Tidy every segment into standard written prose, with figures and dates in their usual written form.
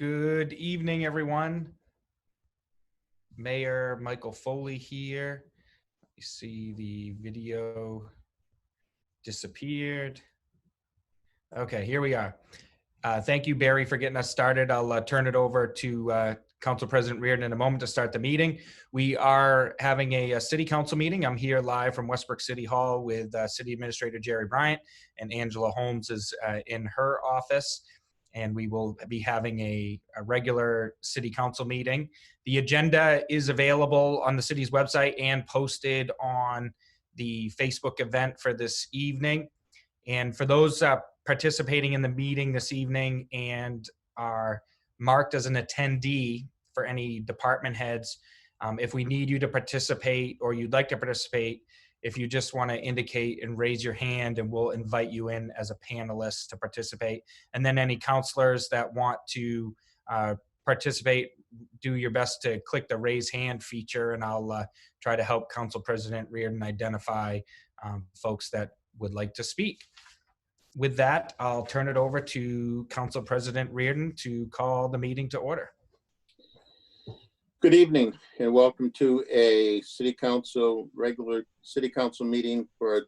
Good evening, everyone. Mayor Michael Foley here. You see the video disappeared. Okay, here we are. Thank you, Barry, for getting us started. I'll turn it over to Council President Reardon in a moment to start the meeting. We are having a city council meeting. I'm here live from Westbrook City Hall with City Administrator Jerry Bryant, and Angela Holmes is in her office. And we will be having a regular city council meeting. The agenda is available on the city's website and posted on the Facebook event for this evening. And for those participating in the meeting this evening and are marked as an attendee for any department heads, if we need you to participate or you'd like to participate, if you just want to indicate and raise your hand, and we'll invite you in as a panelist to participate. And then any counselors that want to participate, do your best to click the raise hand feature, and I'll try to help Council President Reardon identify folks that would like to speak. With that, I'll turn it over to Council President Reardon to call the meeting to order. Good evening and welcome to a regular city council meeting for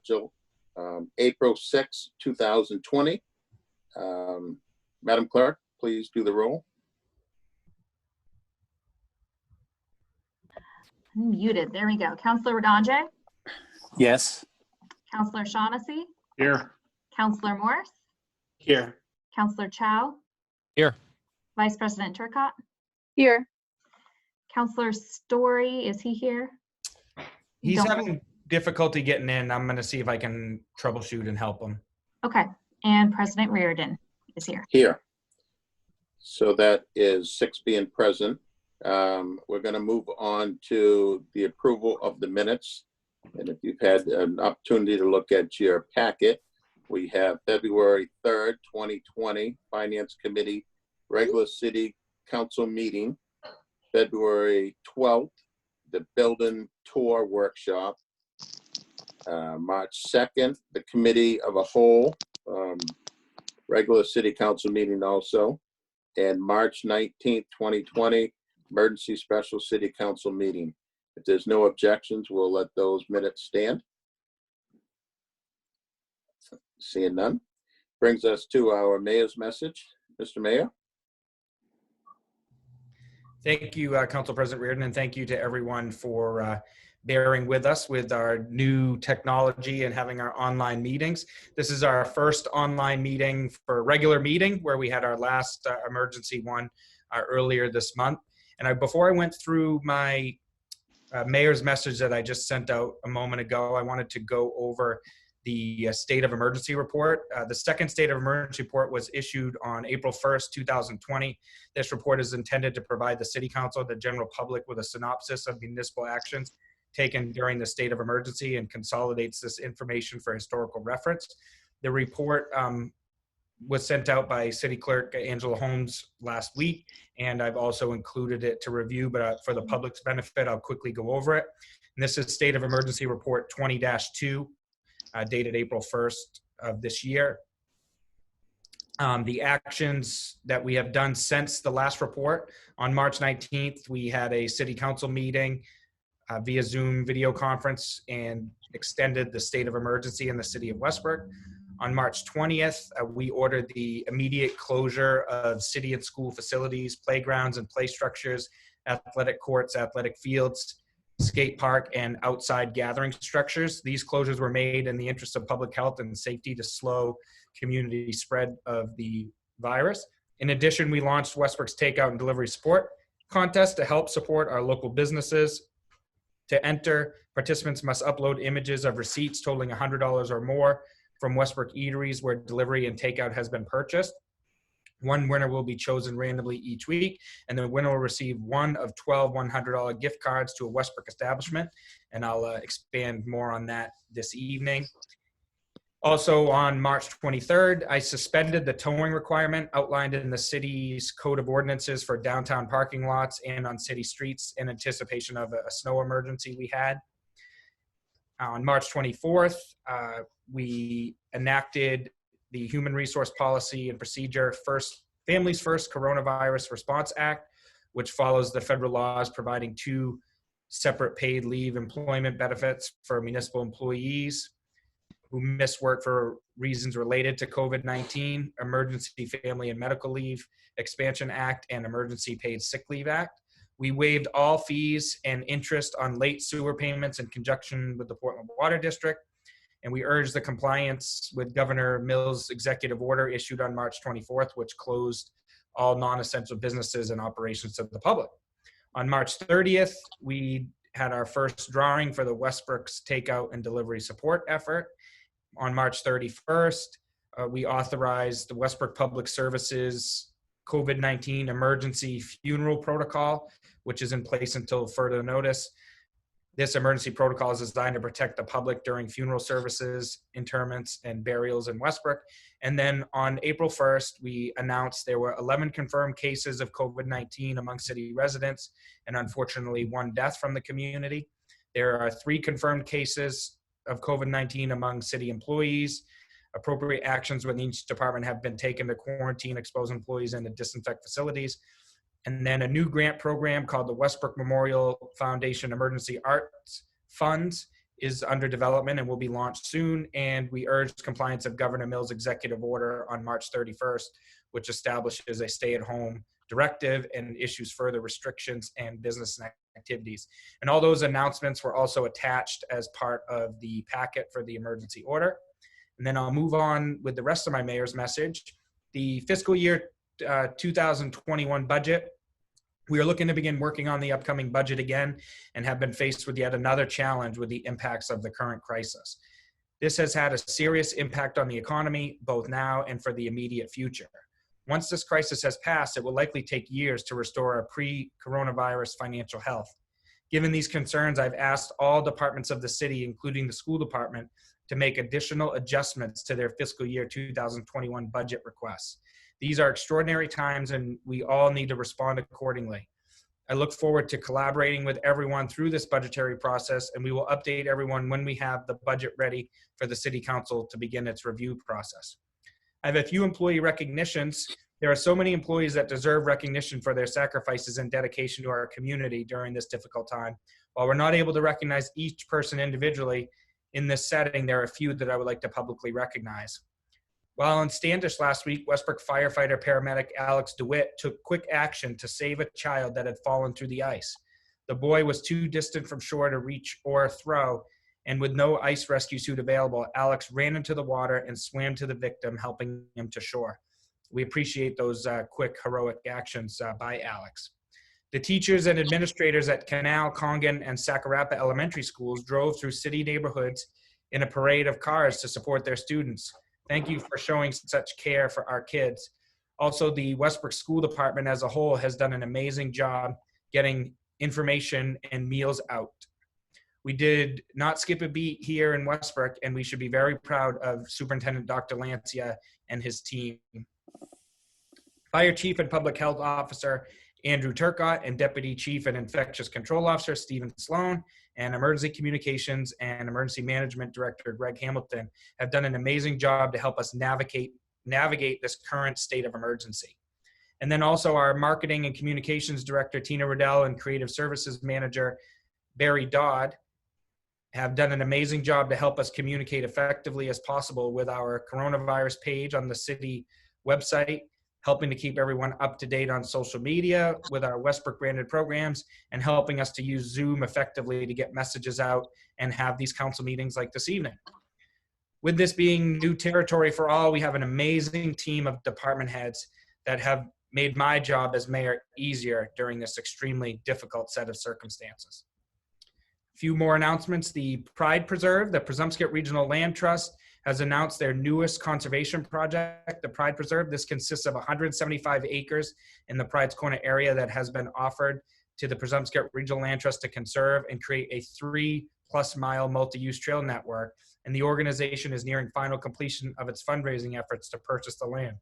April 6, 2020. Madam Clerk, please do the roll. Muted. There we go. Councillor Radonje? Yes. Councillor Shaughnessy? Here. Councillor Morris? Here. Councillor Chow? Here. Vice President Turcott? Here. Councillor Story, is he here? He's having difficulty getting in. I'm going to see if I can troubleshoot and help him. Okay. And President Reardon is here. Here. So that is 6 being present. We're going to move on to the approval of the minutes. And if you've had an opportunity to look at your packet, we have February 3rd, 2020, Finance Committee, regular city council meeting. February 12th, the building tour workshop. March 2nd, the committee of a whole, regular city council meeting also. And March 19th, 2020, emergency special city council meeting. If there's no objections, we'll let those minutes stand. Seeing none. Brings us to our mayor's message. Mr. Mayor. Thank you, Council President Reardon, and thank you to everyone for bearing with us with our new technology and having our online meetings. This is our first online meeting for a regular meeting, where we had our last emergency one earlier this month. And before I went through my mayor's message that I just sent out a moment ago, I wanted to go over the state of emergency report. The second state of emergency report was issued on April 1st, 2020. This report is intended to provide the city council and the general public with a synopsis of municipal actions taken during the state of emergency and consolidates this information for historical reference. The report was sent out by City Clerk Angela Holmes last week, and I've also included it to review, but for the public's benefit, I'll quickly go over it. And this is State of Emergency Report 20-2. Dated April 1st of this year. The actions that we have done since the last report: on March 19th, we had a city council meeting via Zoom video conference and extended the state of emergency in the city of Westbrook. On March 20th, we ordered the immediate closure of city and school facilities, playgrounds and play structures, athletic courts, athletic fields, skate park, and outside gathering structures. These closures were made in the interest of public health and safety to slow community spread of the virus. In addition, we launched Westbrook's Takeout and Delivery Support Contest to help support our local businesses. To enter, participants must upload images of receipts totaling $100 or more from Westbrook eateries where delivery and takeout has been purchased. One winner will be chosen randomly each week, and the winner will receive one of 12 $100 gift cards to a Westbrook establishment, and I'll expand more on that this evening. Also, on March 23rd, I suspended the towing requirement outlined in the city's code of ordinances for downtown parking lots and on city streets in anticipation of a snow emergency we had. On March 24th, we enacted the Human Resource Policy and Procedure, first Families First Coronavirus Response Act, which follows the federal laws providing 2 separate paid leave employment benefits for municipal employees who miss work for reasons related to COVID-19, Emergency Family and Medical Leave Expansion Act, and Emergency Paid Sick Leave Act. We waived all fees and interest on late sewer payments in conjunction with the Portland Water District, and we urge the compliance with Governor Mills' executive order issued on March 24th, which closed all non-essential businesses and operations to the public. On March 30th, we had our first drawing for the Westbrook's Takeout and Delivery Support effort. On March 31st, we authorized the Westbrook Public Services COVID-19 emergency funeral protocol, which is in place until further notice. This emergency protocol is designed to protect the public during funeral services, interments, and burials in Westbrook. And then on April 1st, we announced there were 11 confirmed cases of COVID-19 among city residents, and unfortunately 1 death from the community. There are 3 confirmed cases of COVID-19 among city employees. Appropriate actions within each department have been taken to quarantine exposed employees and to disinfect facilities. And then a new grant program called the Westbrook Memorial Foundation Emergency Arts Funds is under development and will be launched soon. And we urged compliance of Governor Mills' executive order on March 31st, which establishes a stay-at-home directive and issues further restrictions and business activities. And all those announcements were also attached as part of the packet for the emergency order. And then I'll move on with the rest of my mayor's message. The fiscal year 2021 budget. We are looking to begin working on the upcoming budget again and have been faced with yet another challenge with the impacts of the current crisis. This has had a serious impact on the economy, both now and for the immediate future. Once this crisis has passed, it will likely take years to restore our pre-coronavirus financial health. Given these concerns, I've asked all departments of the city, including the school department, to make additional adjustments to their fiscal year 2021 budget requests. These are extraordinary times and we all need to respond accordingly. I look forward to collaborating with everyone through this budgetary process, and we will update everyone when we have the budget ready for the City Council to begin its review process. I have a few employee recognitions. There are so many employees that deserve recognition for their sacrifices and dedication to our community during this difficult time. While we're not able to recognize each person individually in this setting, there are a few that I would like to publicly recognize. While in Standish last week, Westbrook firefighter paramedic Alex DeWitt took quick action to save a child that had fallen through the ice. The boy was too distant from shore to reach or throw, and with no ice rescue suit available, Alex ran into the water and swam to the victim, helping him to shore. We appreciate those quick, heroic actions by Alex. The teachers and administrators at Canal, Congan, and Sakarapa elementary schools drove through city neighborhoods in a parade of cars to support their students. Thank you for showing such care for our kids. Also, the Westbrook School Department as a whole has done an amazing job getting information and meals out. We did not skip a beat here in Westbrook, and we should be very proud of Superintendent Dr. Lancia and his team. Fire Chief and Public Health Officer Andrew Turcott and Deputy Chief and Infectious Control Officer Stephen Sloan and Emergency Communications and Emergency Management Director Greg Hamilton have done an amazing job to help us navigate this current state of emergency. And then also our Marketing and Communications Director Tina Riddell and Creative Services Manager Barry Dodd have done an amazing job to help us communicate effectively as possible with our coronavirus page on the city website, helping to keep everyone up to date on social media with our Westbrook branded programs, and helping us to use Zoom effectively to get messages out and have these council meetings like this evening. With this being new territory for all, we have an amazing team of department heads that have made my job as mayor easier during this extremely difficult set of circumstances. A few more announcements. The Pride Preserve, the Presumpscot Regional Land Trust, has announced their newest conservation project, the Pride Preserve. This consists of 175 acres in the Pride's Corner area that has been offered to the Presumpscot Regional Land Trust to conserve and create a 3+ mile multi-use trail network. And the organization is nearing final completion of its fundraising efforts to purchase the land.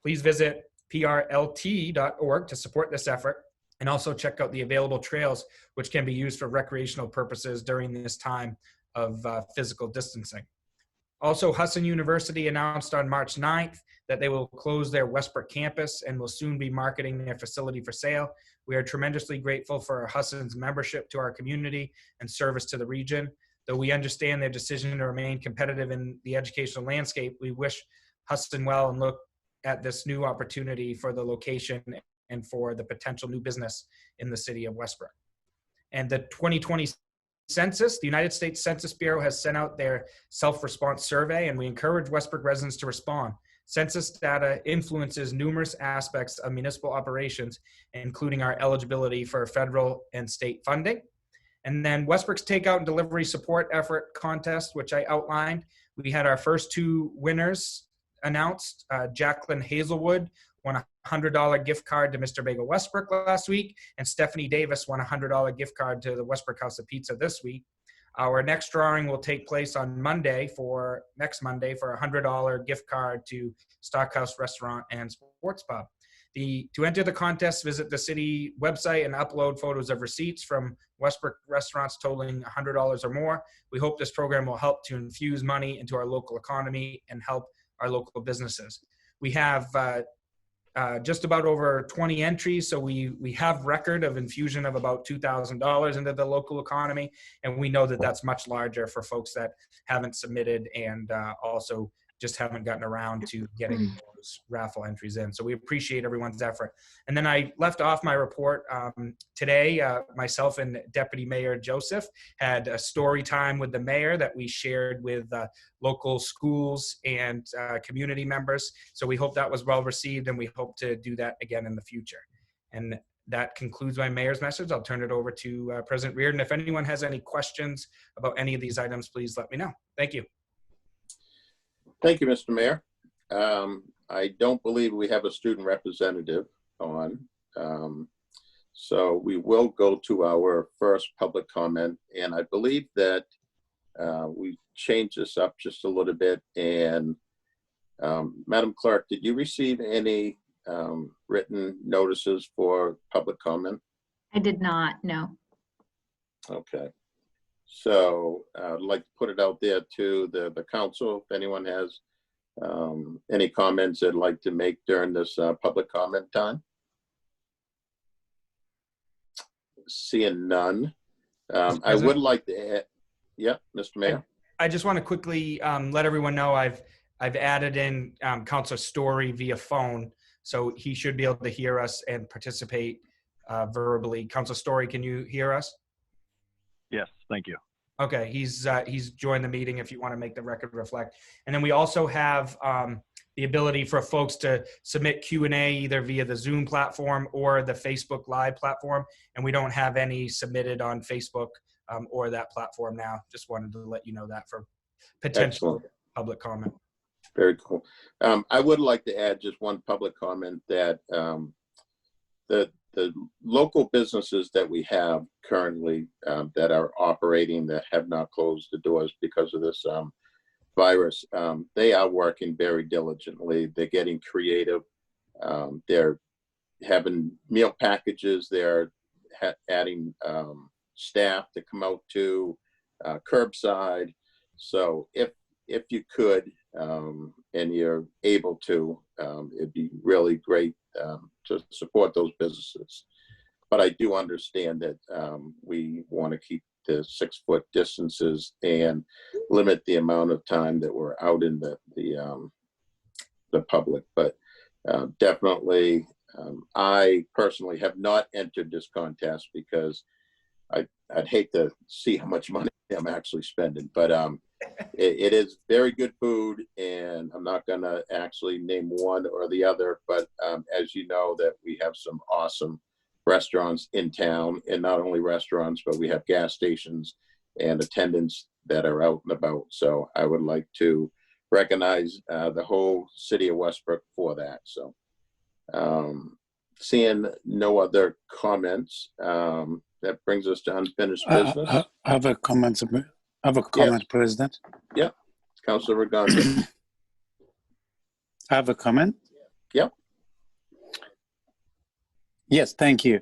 Please visit prlt.org to support this effort, and also check out the available trails, which can be used for recreational purposes during this time of physical distancing. Also, Hudson University announced on March 9th that they will close their Westbrook campus and will soon be marketing their facility for sale. We are tremendously grateful for Hudson's membership to our community and service to the region. Though we understand their decision to remain competitive in the educational landscape, we wish Hudson well and look at this new opportunity for the location and for the potential new business in the city of Westbrook. And the 2020 census, the United States Census Bureau has sent out their self-response survey, and we encourage Westbrook residents to respond. Census data influences numerous aspects of municipal operations, including our eligibility for federal and state funding. And then Westbrook's Takeout and Delivery Support Effort Contest, which I outlined. We had our first two winners announced. Jacqueline Hazelwood won a $100 gift card to Mr. Bagel Westbrook last week, and Stephanie Davis won a $100 gift card to the Westbrook House of Pizza this week. Our next drawing will take place on next Monday for a $100 gift card to Stockhouse Restaurant and Sports Pub. To enter the contest, visit the city website and upload photos of receipts from Westbrook restaurants totaling $100 or more. We hope this program will help to infuse money into our local economy and help our local businesses. We have just about over 20 entries, so we have record of infusion of about $2,000 into the local economy, and we know that that's much larger for folks that haven't submitted and also just haven't gotten around to getting those raffle entries in. So we appreciate everyone's effort. And then I left off my report today. Myself and Deputy Mayor Joseph had a story time with the mayor that we shared with local schools and community members. So we hope that was well received, and we hope to do that again in the future. And that concludes my mayor's message. I'll turn it over to President Reardon. If anyone has any questions about any of these items, please let me know. Thank you. Thank you, Mr. Mayor. I don't believe we have a student representative on. So we will go to our first public comment. And I believe that we changed this up just a little bit. And Madam Clerk, did you receive any written notices for public comment? I did not, no. Okay. So I'd like to put it out there to the council. If anyone has any comments they'd like to make during this public comment time. Seeing none. I would like to add, yeah, Mr. Mayor. I just want to quickly let everyone know I've added in Councilor Story via phone, so he should be able to hear us and participate verbally. Councilor Story, can you hear us? Yes, thank you. Okay, he's joined the meeting if you want to make the record reflect. And then we also have the ability for folks to submit Q&A either via the Zoom platform or the Facebook Live platform. And we don't have any submitted on Facebook or that platform now. Just wanted to let you know that for potential public comment. Very cool. I would like to add just one public comment that the local businesses that we have currently that are operating that have not closed the doors because of this virus, they are working very diligently. They're getting creative. They're having meal packages. They're adding staff to come out to curbside. So if you could and you're able to, it'd be really great to support those businesses. But I do understand that we want to keep the 6-foot distances and limit the amount of time that we're out in the public. But definitely, I personally have not entered this contest because I'd hate to see how much money I'm actually spending. But it is very good food, and I'm not going to actually name one or the other. But as you know, that we have some awesome restaurants in town, and not only restaurants, but we have gas stations and attendants that are out and about. So I would like to recognize the whole city of Westbrook for that. So seeing no other comments, that brings us to unfinished business. I have a comment. Yes. President. Yeah, Councilor Regondo. I have a comment. Yep. Yes, thank you.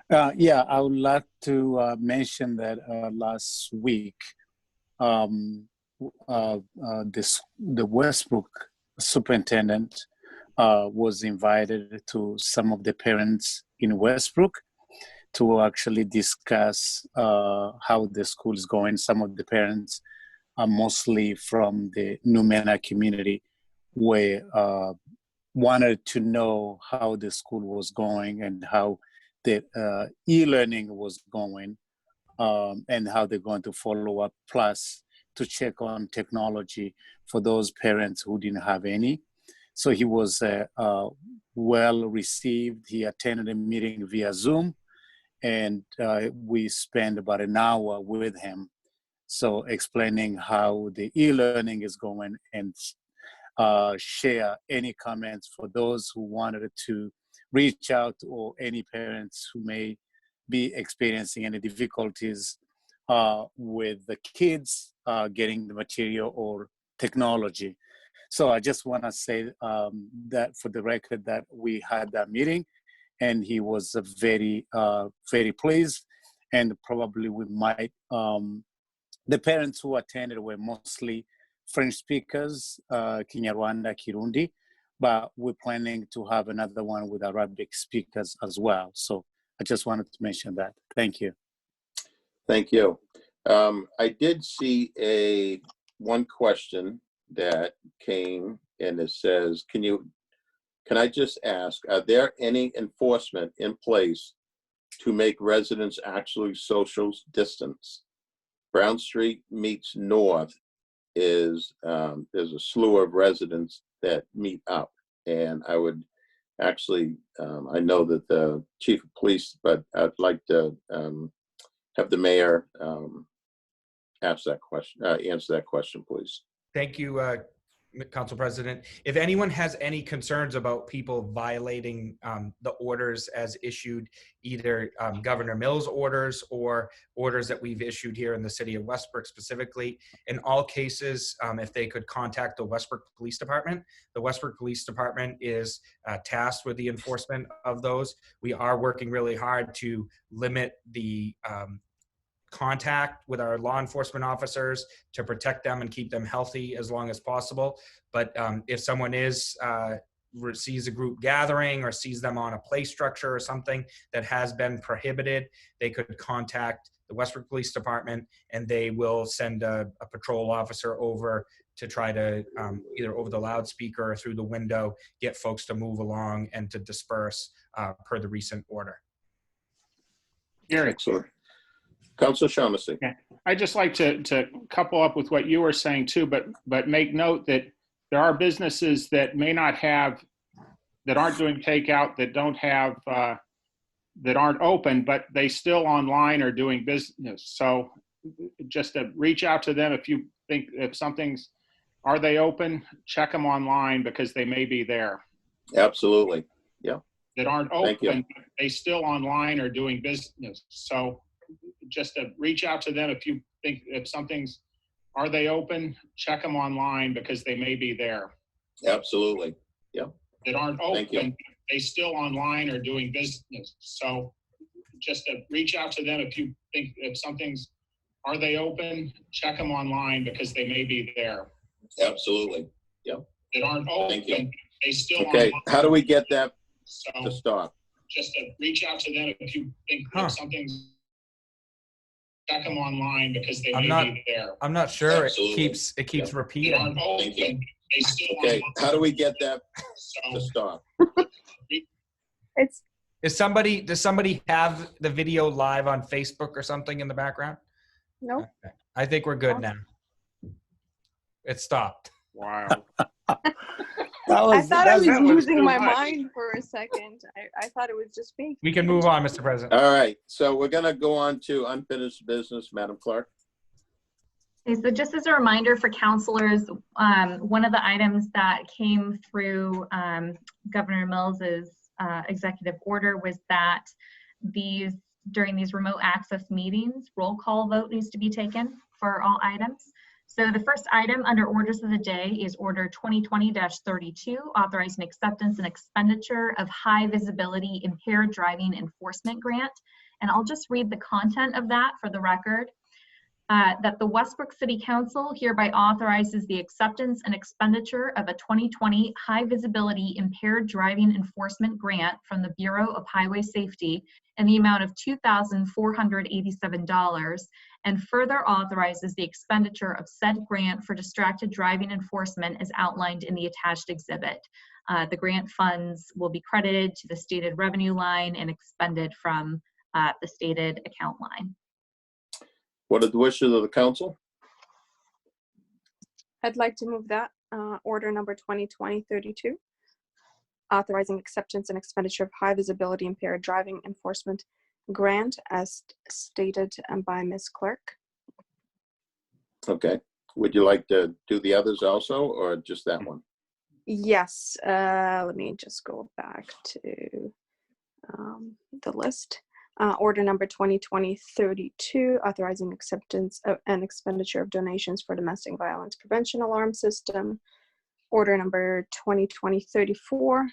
Yeah, I would like to mention that last week the Westbrook superintendent was invited to some of the parents in Westbrook to actually discuss how the school is going. Some of the parents are mostly from the Numena community, where wanted to know how the school was going and how the e-learning was going, and how they're going to follow up, plus to check on technology for those parents who didn't have any. So he was well received. He attended a meeting via Zoom, and we spent about an hour with him, so explaining how the e-learning is going, and share any comments for those who wanted to reach out, or any parents who may be experiencing any difficulties with the kids getting the material or technology. So I just want to say that for the record that we had that meeting, and he was very, very pleased, and probably we might, the parents who attended were mostly French speakers, Kinyarwanda, Kirundi, but we're planning to have another one with Arabic speakers as well. So I just wanted to mention that. Thank you. Thank you. I did see one question that came, and it says, can I just ask, are there any enforcement in place to make residents actually social distance? Brown Street meets North is, there's a slew of residents that meet up, and I would actually, I know that the chief of police, but I'd like to have the mayor answer that question, please. Thank you, Council President. If anyone has any concerns about people violating the orders as issued, either Governor Mills' orders or orders that we've issued here in the city of Westbrook specifically, in all cases, if they could contact the Westbrook Police Department. The Westbrook Police Department is tasked with the enforcement of those. We are working really hard to limit the contact with our law enforcement officers to protect them and keep them healthy as long as possible. But if someone sees a group gathering or sees them on a play structure or something that has been prohibited, they could contact the Westbrook Police Department, and they will send a patrol officer over to try to either over the loudspeaker or through the window get folks to move along and to disperse per the recent order. Excellent. Councilor Shaughnessy. Yeah. I'd just like to couple up with what you were saying too, but make note that there are businesses that may not have, that aren't doing takeout, that don't have, that aren't open, but they still online are doing business. So just to reach out to them if you think, if something's, are they open? Check them online because they may be there. Absolutely. Yeah. That aren't open, but they still online are doing business. So just to reach out to them if you think, if something's, are they open? Check them online because they may be there. Absolutely. Yeah. That aren't open, they still online are doing business. So just to reach out to them if you think, if something's, are they open? Check them online because they may be there. Absolutely. Yeah. That aren't open, they still okay. online. How do we get that so to stop? Just to reach out to them if you think if something's, check them online because they may be there. I'm not sure. Absolutely. It keeps repeating. Thank you. Okay, how do we get that to stop? Does somebody have the video live on Facebook or something in the background? No. Okay. I think we're good now. It stopped. Wow. I thought I was losing my mind for a second. I thought it was just me. We can move on, Mr. President. All right, so we're gonna go on to unfinished business, Madam Clerk. Okay, so just as a reminder for counselors, one of the items that came through Governor Mills's executive order was that during these remote access meetings, roll call vote needs to be taken for all items. So the first item under orders of the day is Order 2020-32, authorizing acceptance and expenditure of high visibility impaired driving enforcement grant. And I'll just read the content of that for the record. That the Westbrook City Council hereby authorizes the acceptance and expenditure of a 2020 High Visibility Impaired Driving Enforcement Grant from the Bureau of Highway Safety in the amount of $2,487, and further authorizes the expenditure of said grant for distracted driving enforcement as outlined in the attached exhibit. The grant funds will be credited to the stated revenue line and expended from the stated account line. What are the wishes of the council? I'd like to move that order number 2020-32, authorizing acceptance and expenditure of high visibility impaired driving enforcement grant as stated by Ms. Clerk. Okay. Would you like to do the others also, or just that one? Yes, let me just go back to the list. Order number 2020-32, authorizing acceptance of and expenditure of donations for domestic violence prevention alarm system. Order number 2020-34,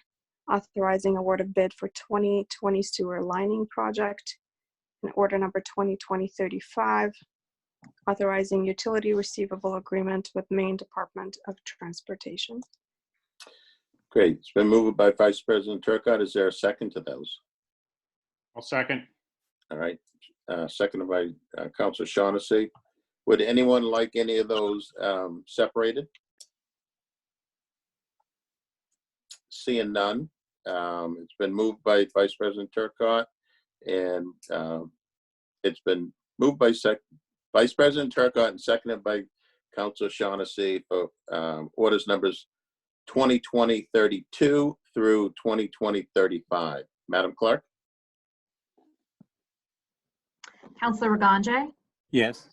authorizing award of bid for 2020 sewer lining project. And order number 2020-35, authorizing utility receivable agreement with Maine Department of Transportation. Great. It's been moved by Vice President Turcotte. Is there a second to those? I'll second. All right. Seconded by Councilor Shaughnessy. Would anyone like any of those separated? Seeing none. It's been moved by Vice President Turcotte, and it's been moved by Vice President Turcotte and seconded by Councilor Shaughnessy for orders numbers 2020-32 through 2020-35. Madam Clerk? Councillor Ragonje, Yes,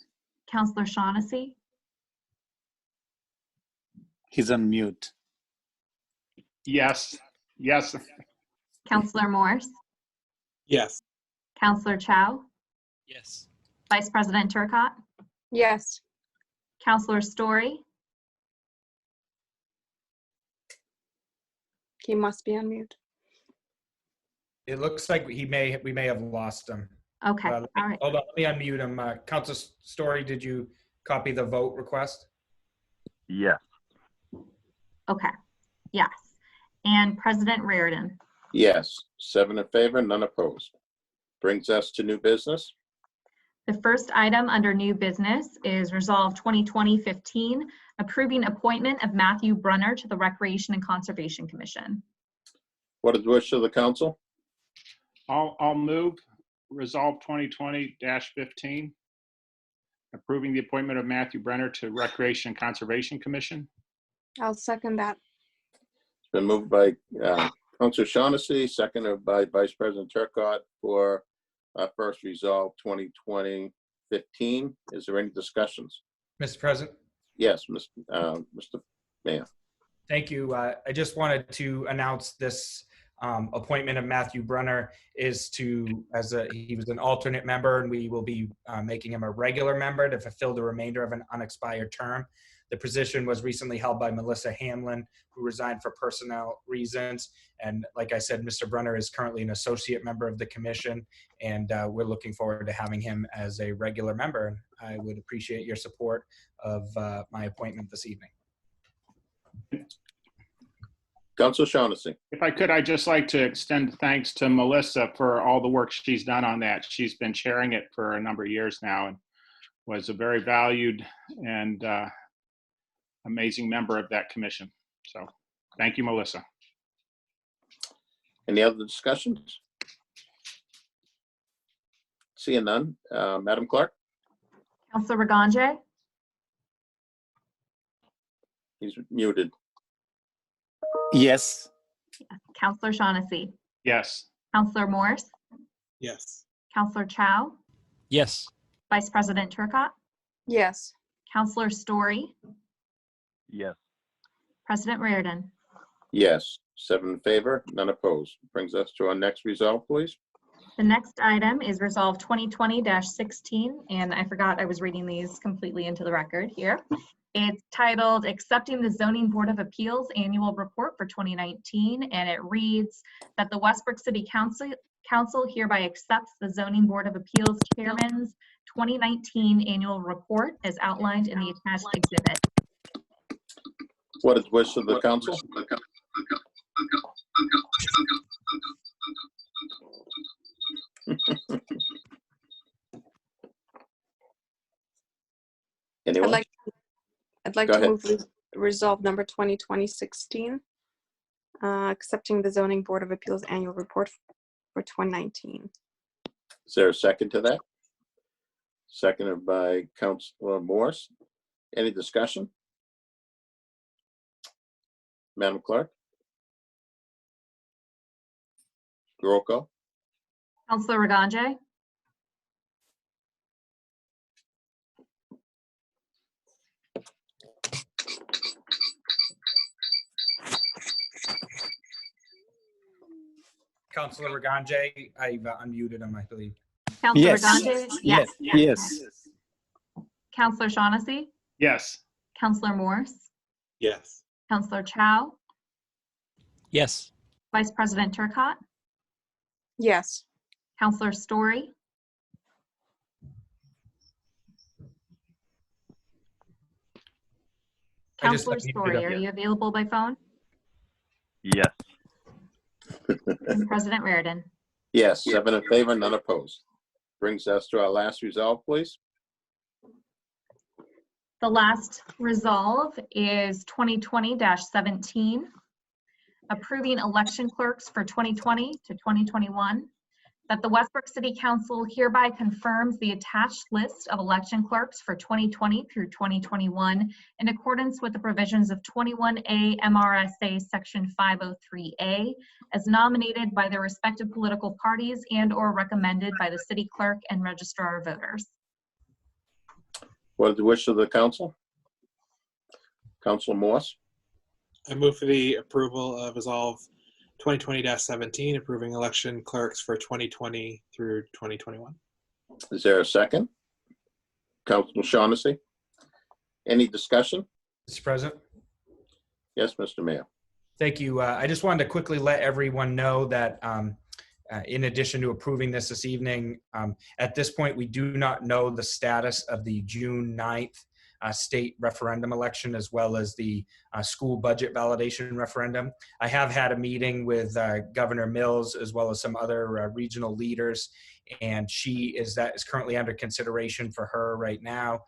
Councillor Shaughnessy, he's on mute. Yes. Yes. Councillor Morse, Yes. Councillor Chow, Yes. Vice President Turcotte, Yes. Councillor Story, He must be on mute. It looks like we may have lost him. okay, Let me- all right. Hold on, let me unmute him. Council Story, did you copy the vote request? Yes. Okay, yes. And President Reardon. Yes. 7 in favor, none opposed. Brings us to new business. The first item under new business is Resolve 2020-15, approving appointment of Matthew Brunner to the Recreation and Conservation Commission. What is the wish of the council? I'll move Resolve 2020-15, approving the appointment of Matthew Brenner to Recreation and Conservation Commission. I'll second that. It's been moved by Councilor Shaughnessy, seconded by Vice President Turcotte for first Resolve 2020-15. Is there any discussions? Mr. President? Yes, Mr. Mayor. Thank you. I just wanted to announce this appointment of Matthew Brunner is he was an alternate member, and we will be making him a regular member to fulfill the remainder of an unexpired term. The position was recently held by Melissa Hamlin, who resigned for personnel reasons. And like I said, Mr. Brunner is currently an associate member of the commission, and we're looking forward to having him as a regular member. I would appreciate your support of my appointment this evening. Councilor Shaughnessy. If I could, I'd just like to extend thanks to Melissa for all the work she's done on that. She's been chairing it for a number of years now and was a very valued and amazing member of that commission. So thank you, Melissa. Any other discussions? Seeing none. Madam Clerk? Councillor Ragonje, He's muted. Yes, Councillor Shaughnessy, Yes. Councillor Morse, Yes. Councillor Chow, Yes. Vice President Turcotte, Yes. Councillor Story, Yes. President Reardon. Yes. 7 in favor, none opposed. Brings us to our next resolve, please. The next item is Resolve 2020-16, and I forgot I was reading these completely into the record here. It's titled Accepting the Zoning Board of Appeals Annual Report for 2019, and it reads that the Westbrook City Council hereby accepts the Zoning Board of Appeals Chairman's 2019 Annual Report as outlined in the attached exhibit. What is the wish of the council? Anyone? I'd like Go to ahead. move resolve number 2020-16, accepting the Zoning Board of Appeals Annual Report for 2019. Is there a second to that? Seconded by Councilor Morse. Any discussion? Madam Clerk? Roll call. Councilor Ragange, Councilor Ragange, I've unmuted him, I believe. Councilor Yes. Ragange, Yes. Yes. Councilor Shaughnessy, Yes. Councilor Morse, Yes. Councilor Chow, Yes. Vice President Turcotte, Yes. Councilor Story, I just Councilor unmuted Story, him. are you available by phone? Yes. And President Reardon. Yes, 7 in favor, none opposed. Brings us to our last resolve, please. The last resolve is 2020-17, approving election clerks for 2020 to 2021, that the Westbrook City Council hereby confirms the attached list of election clerks for 2020 through 2021 in accordance with the provisions of 21A MRSA Section 503A as nominated by their respective political parties and/or recommended by the city clerk and registrar of voters. What is the wish of the council? Councilor Morse? I move for the approval of resolve 2020-17, approving election clerks for 2020 through 2021. Is there a second? Councilor Shaughnessy? Any discussion? Mr. President? Yes, Mr. Mayor. Thank you. I just wanted to quickly let everyone know that in addition to approving this evening, at this point, we do not know the status of the June 9th state referendum election, as well as the school budget validation referendum. I have had a meeting with Governor Mills, as well as some other regional leaders, and that is currently under consideration for her right now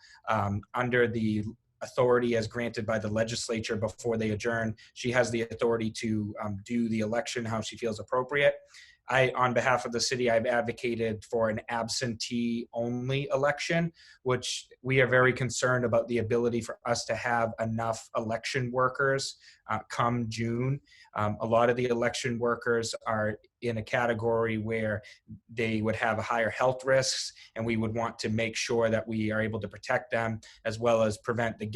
under the authority as granted by the legislature before they adjourn. She has the authority to do the election how she feels appropriate. On behalf of the city, I've advocated for an absentee-only election, which we are very concerned about the ability for us to have enough election workers come June. A lot of the election workers are in a category where they would have higher health risks, and we would want to make sure that we are able to protect them, as well as prevent the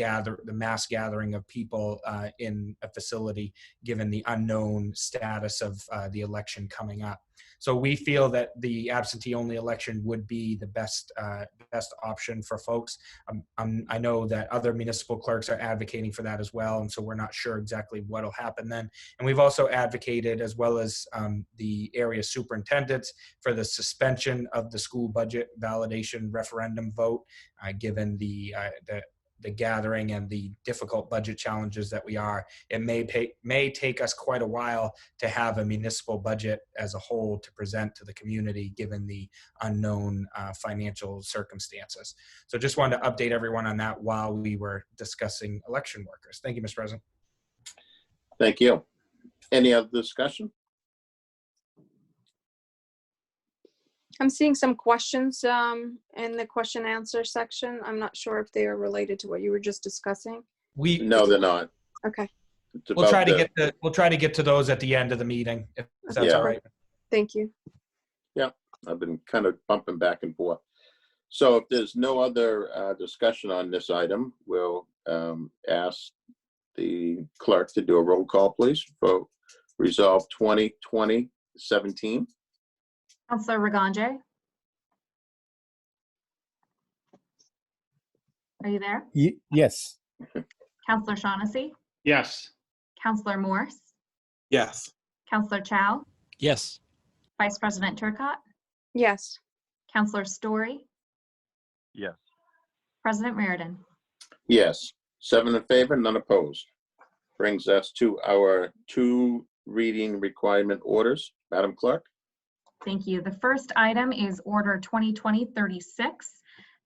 mass gathering of people in a facility, given the unknown status of the election coming up. So we feel that the absentee-only election would be the best option for folks. I know that other municipal clerks are advocating for that as well, and so we're not sure exactly what will happen then. And we've also advocated, as well as the area superintendents, for the suspension of the school budget validation referendum vote, given the gathering and the difficult budget challenges that we are. It may take us quite a while to have a municipal budget as a whole to present to the community, given the unknown financial circumstances. So just wanted to update everyone on that while we were discussing election workers. Thank you, Mr. President. Thank you. Any other discussion? I'm seeing some questions in the question answer section. I'm not sure if they are related to what you were just discussing. No, they're not. Okay, It's We'll try about to get to those at the end of the meeting, if that's Yeah. all right. thank you. I've been kind of bumping back and forth. So if there's no other discussion on this item, we'll ask the clerk to do a roll call, please, for resolve 2020-17. Councilor Ragange? Are you there? Yes. Councilor Shaughnessy? Yes. Councilor Morse? Yes. Councilor Chow? Yes. Vice President Turcotte, Yes. Counselor Story, Yes. President Reardon. Yes. 7 in favor, none opposed. Brings us to our 2 reading requirement orders. Madam Clerk? Thank you. The first item is Order 2020-36.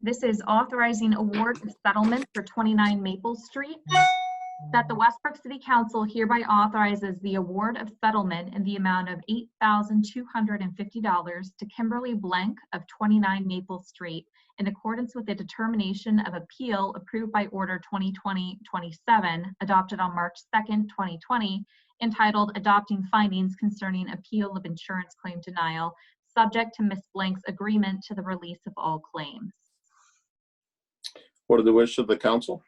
This is authorizing award of settlement for 29 Maple Street. That the Westbrook City Council hereby authorizes the award of settlement in the amount of $8,250 to Kimberly Blank of 29 Maple Street in accordance with the determination of appeal approved by Order 2020-27 adopted on March 2nd, 2020, entitled Adopting Findings Concerning Appeal of Insurance Claim Denial, subject to Ms. Blank's agreement to the release of all claims. What are the wishes of the council?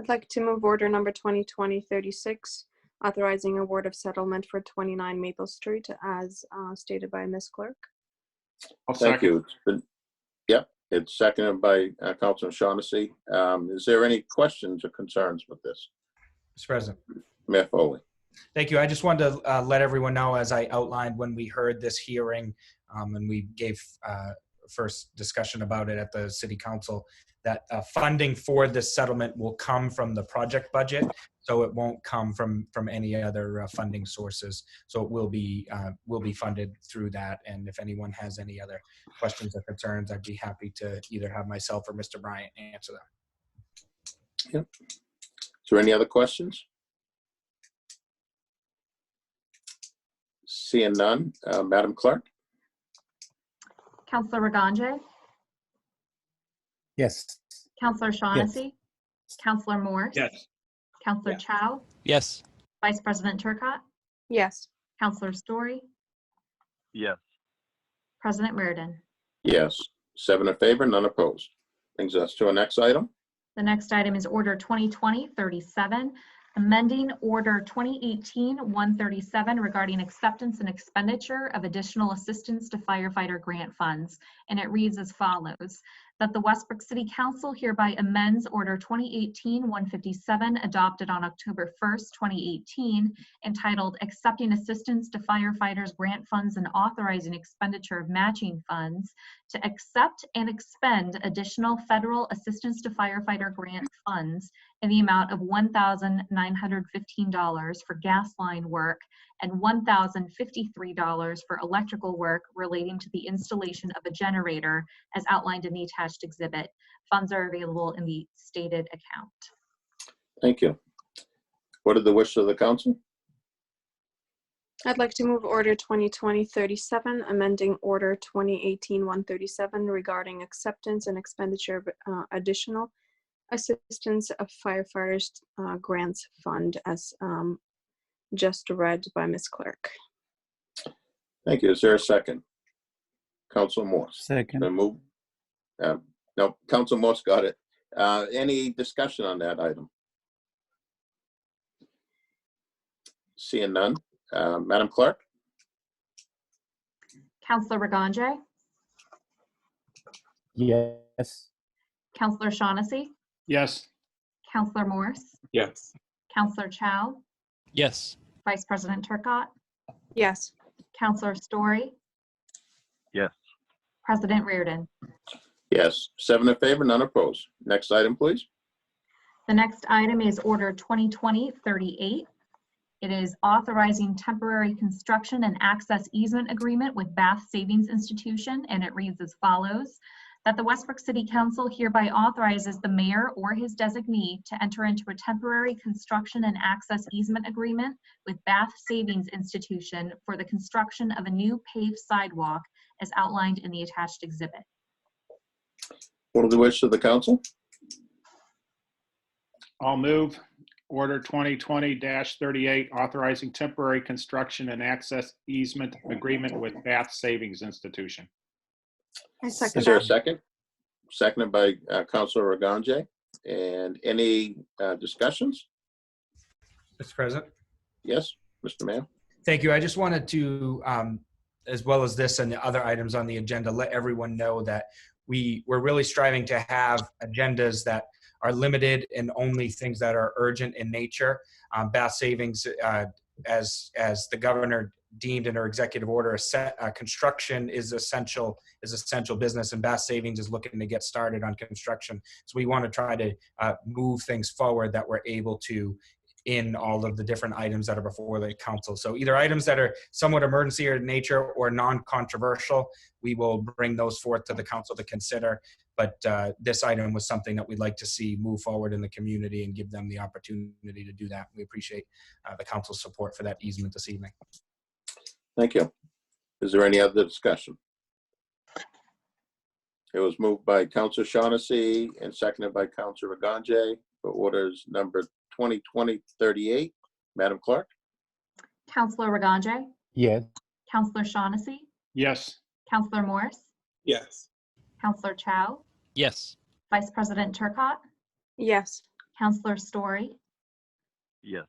I'd like to move order number 2020-36, authorizing award of settlement for 29 Maple Street as stated by Ms. Clerk. I'll Thank second. you. It's seconded by Councilor Shaughnessy. Is there any questions or concerns with this? Mr. President. Mayor Foley? Thank you. I just wanted to let everyone know, as I outlined when we heard this hearing and we gave first discussion about it at the City Council, that funding for this settlement will come from the project budget, so it won't come from any other funding sources. So it will be funded through that. And if anyone has any other questions or concerns, I'd be happy to either have myself or Mr. Bryant answer them. Yep. Is there any other questions? Seeing none, Madam Clerk? Counselor Ragonje, Yes. Counselor Shaughnessy, Counselor Morse, Yes. Counselor Chow, Yes. Vice President Turcotte, Yes. Counselor Story, Yes. President Reardon. Yes. 7 in favor, none opposed. Brings us to our next item. The next item is Order 2020-37, amending Order 2018-137 regarding acceptance and expenditure of additional assistance to firefighter grant funds. And it reads as follows: that the Westbrook City Council hereby amends Order 2018-157 adopted on October 1st, 2018, entitled Accepting Assistance to Firefighters Grant Funds and Authorizing Expenditure of Matching Funds, to accept and expend additional federal assistance to firefighter grant funds in the amount of $1,915 for gas line work and $1,053 for electrical work relating to the installation of a generator as outlined in the attached exhibit. Funds are available in the stated account. Thank you. What are the wishes of the council? I'd like to move order 2020-37, amending order 2018-137 regarding acceptance and expenditure of additional assistance of firefighters grants fund as just read by Ms. Clerk. Thank you. Is there a second? Councilor Morse? Second. Been moved. No, Councilor Morse got it. Any discussion on that item? Seeing none. Madam Clerk? Counselor Ragonje, Yes. Counselor Shaughnessy, Yes. Counselor Morse, Yes. Counselor Chow, Yes. Vice President Turcotte, Yes. Counselor Story, Yes. President Reardon. Yes. 7 in favor, none opposed. Next item, please. The next item is Order 2020-38. It is authorizing temporary construction and access easement agreement with Bath Savings Institution, and it reads as follows: that the Westbrook City Council hereby authorizes the mayor or his designee to enter into a temporary construction and access easement agreement with Bath Savings Institution for the construction of a new paved sidewalk as outlined in the attached exhibit. What are the wishes of the council? I'll move order 2020-38, authorizing temporary construction and access easement agreement with Bath Savings Institution. I Is second there a that. second? Seconded by Councilor Ragonje. And any discussions? Mr. President. Yes, Mr. Mayor? Thank you. I just wanted to, as well as this and the other items on the agenda, let everyone know that we're really striving to have agendas that are limited and only things that are urgent in nature. Bath Savings, as the governor deemed in her executive order, construction is essential business, and Bass Savings is looking to get started on construction. So we want to try to move things forward that we're able to in all of the different items that are before the council. So either items that are somewhat emergency in nature or non-controversial, we will bring those forth to the council to consider. But this item was something that we'd like to see move forward in the community and give them the opportunity to do that. We appreciate the council's support for that easement this evening. Thank you. Is there any other discussion? It was moved by Councilor Shaughnessy and seconded by Councilor Ragange for orders number 2020-38. Madam Clerk? Councilor Ragange, Yes. Councilor Shaughnessy, Yes. Councilor Morse, Yes. Councilor Chow, Yes. Vice President Turcott, Yes. Councilor Story, Yes.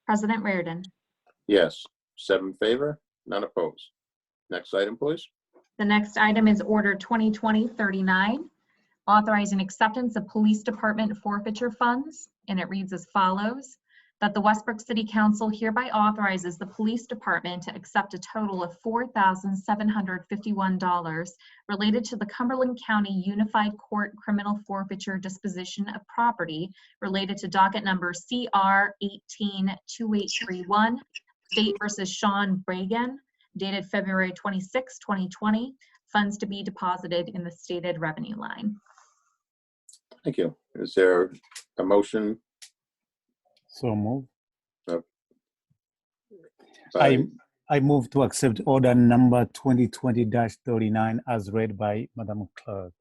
President Reardon. Yes. 7 in favor, none opposed. Next item, please. The next item is Order 2020-39, authorizing acceptance of police department forfeiture funds, and it reads as follows: that the Westbrook City Council hereby authorizes the police department to accept a total of $4,751 related to the Cumberland County Unified Court Criminal Forfeiture Disposition of Property related to docket number CR 182831, State versus Sean Bragan, dated February 26, 2020, funds to be deposited in the stated revenue line. Thank you. Is there a motion? So move. by- I move to accept order number 2020-39 as read by Madam Clerk.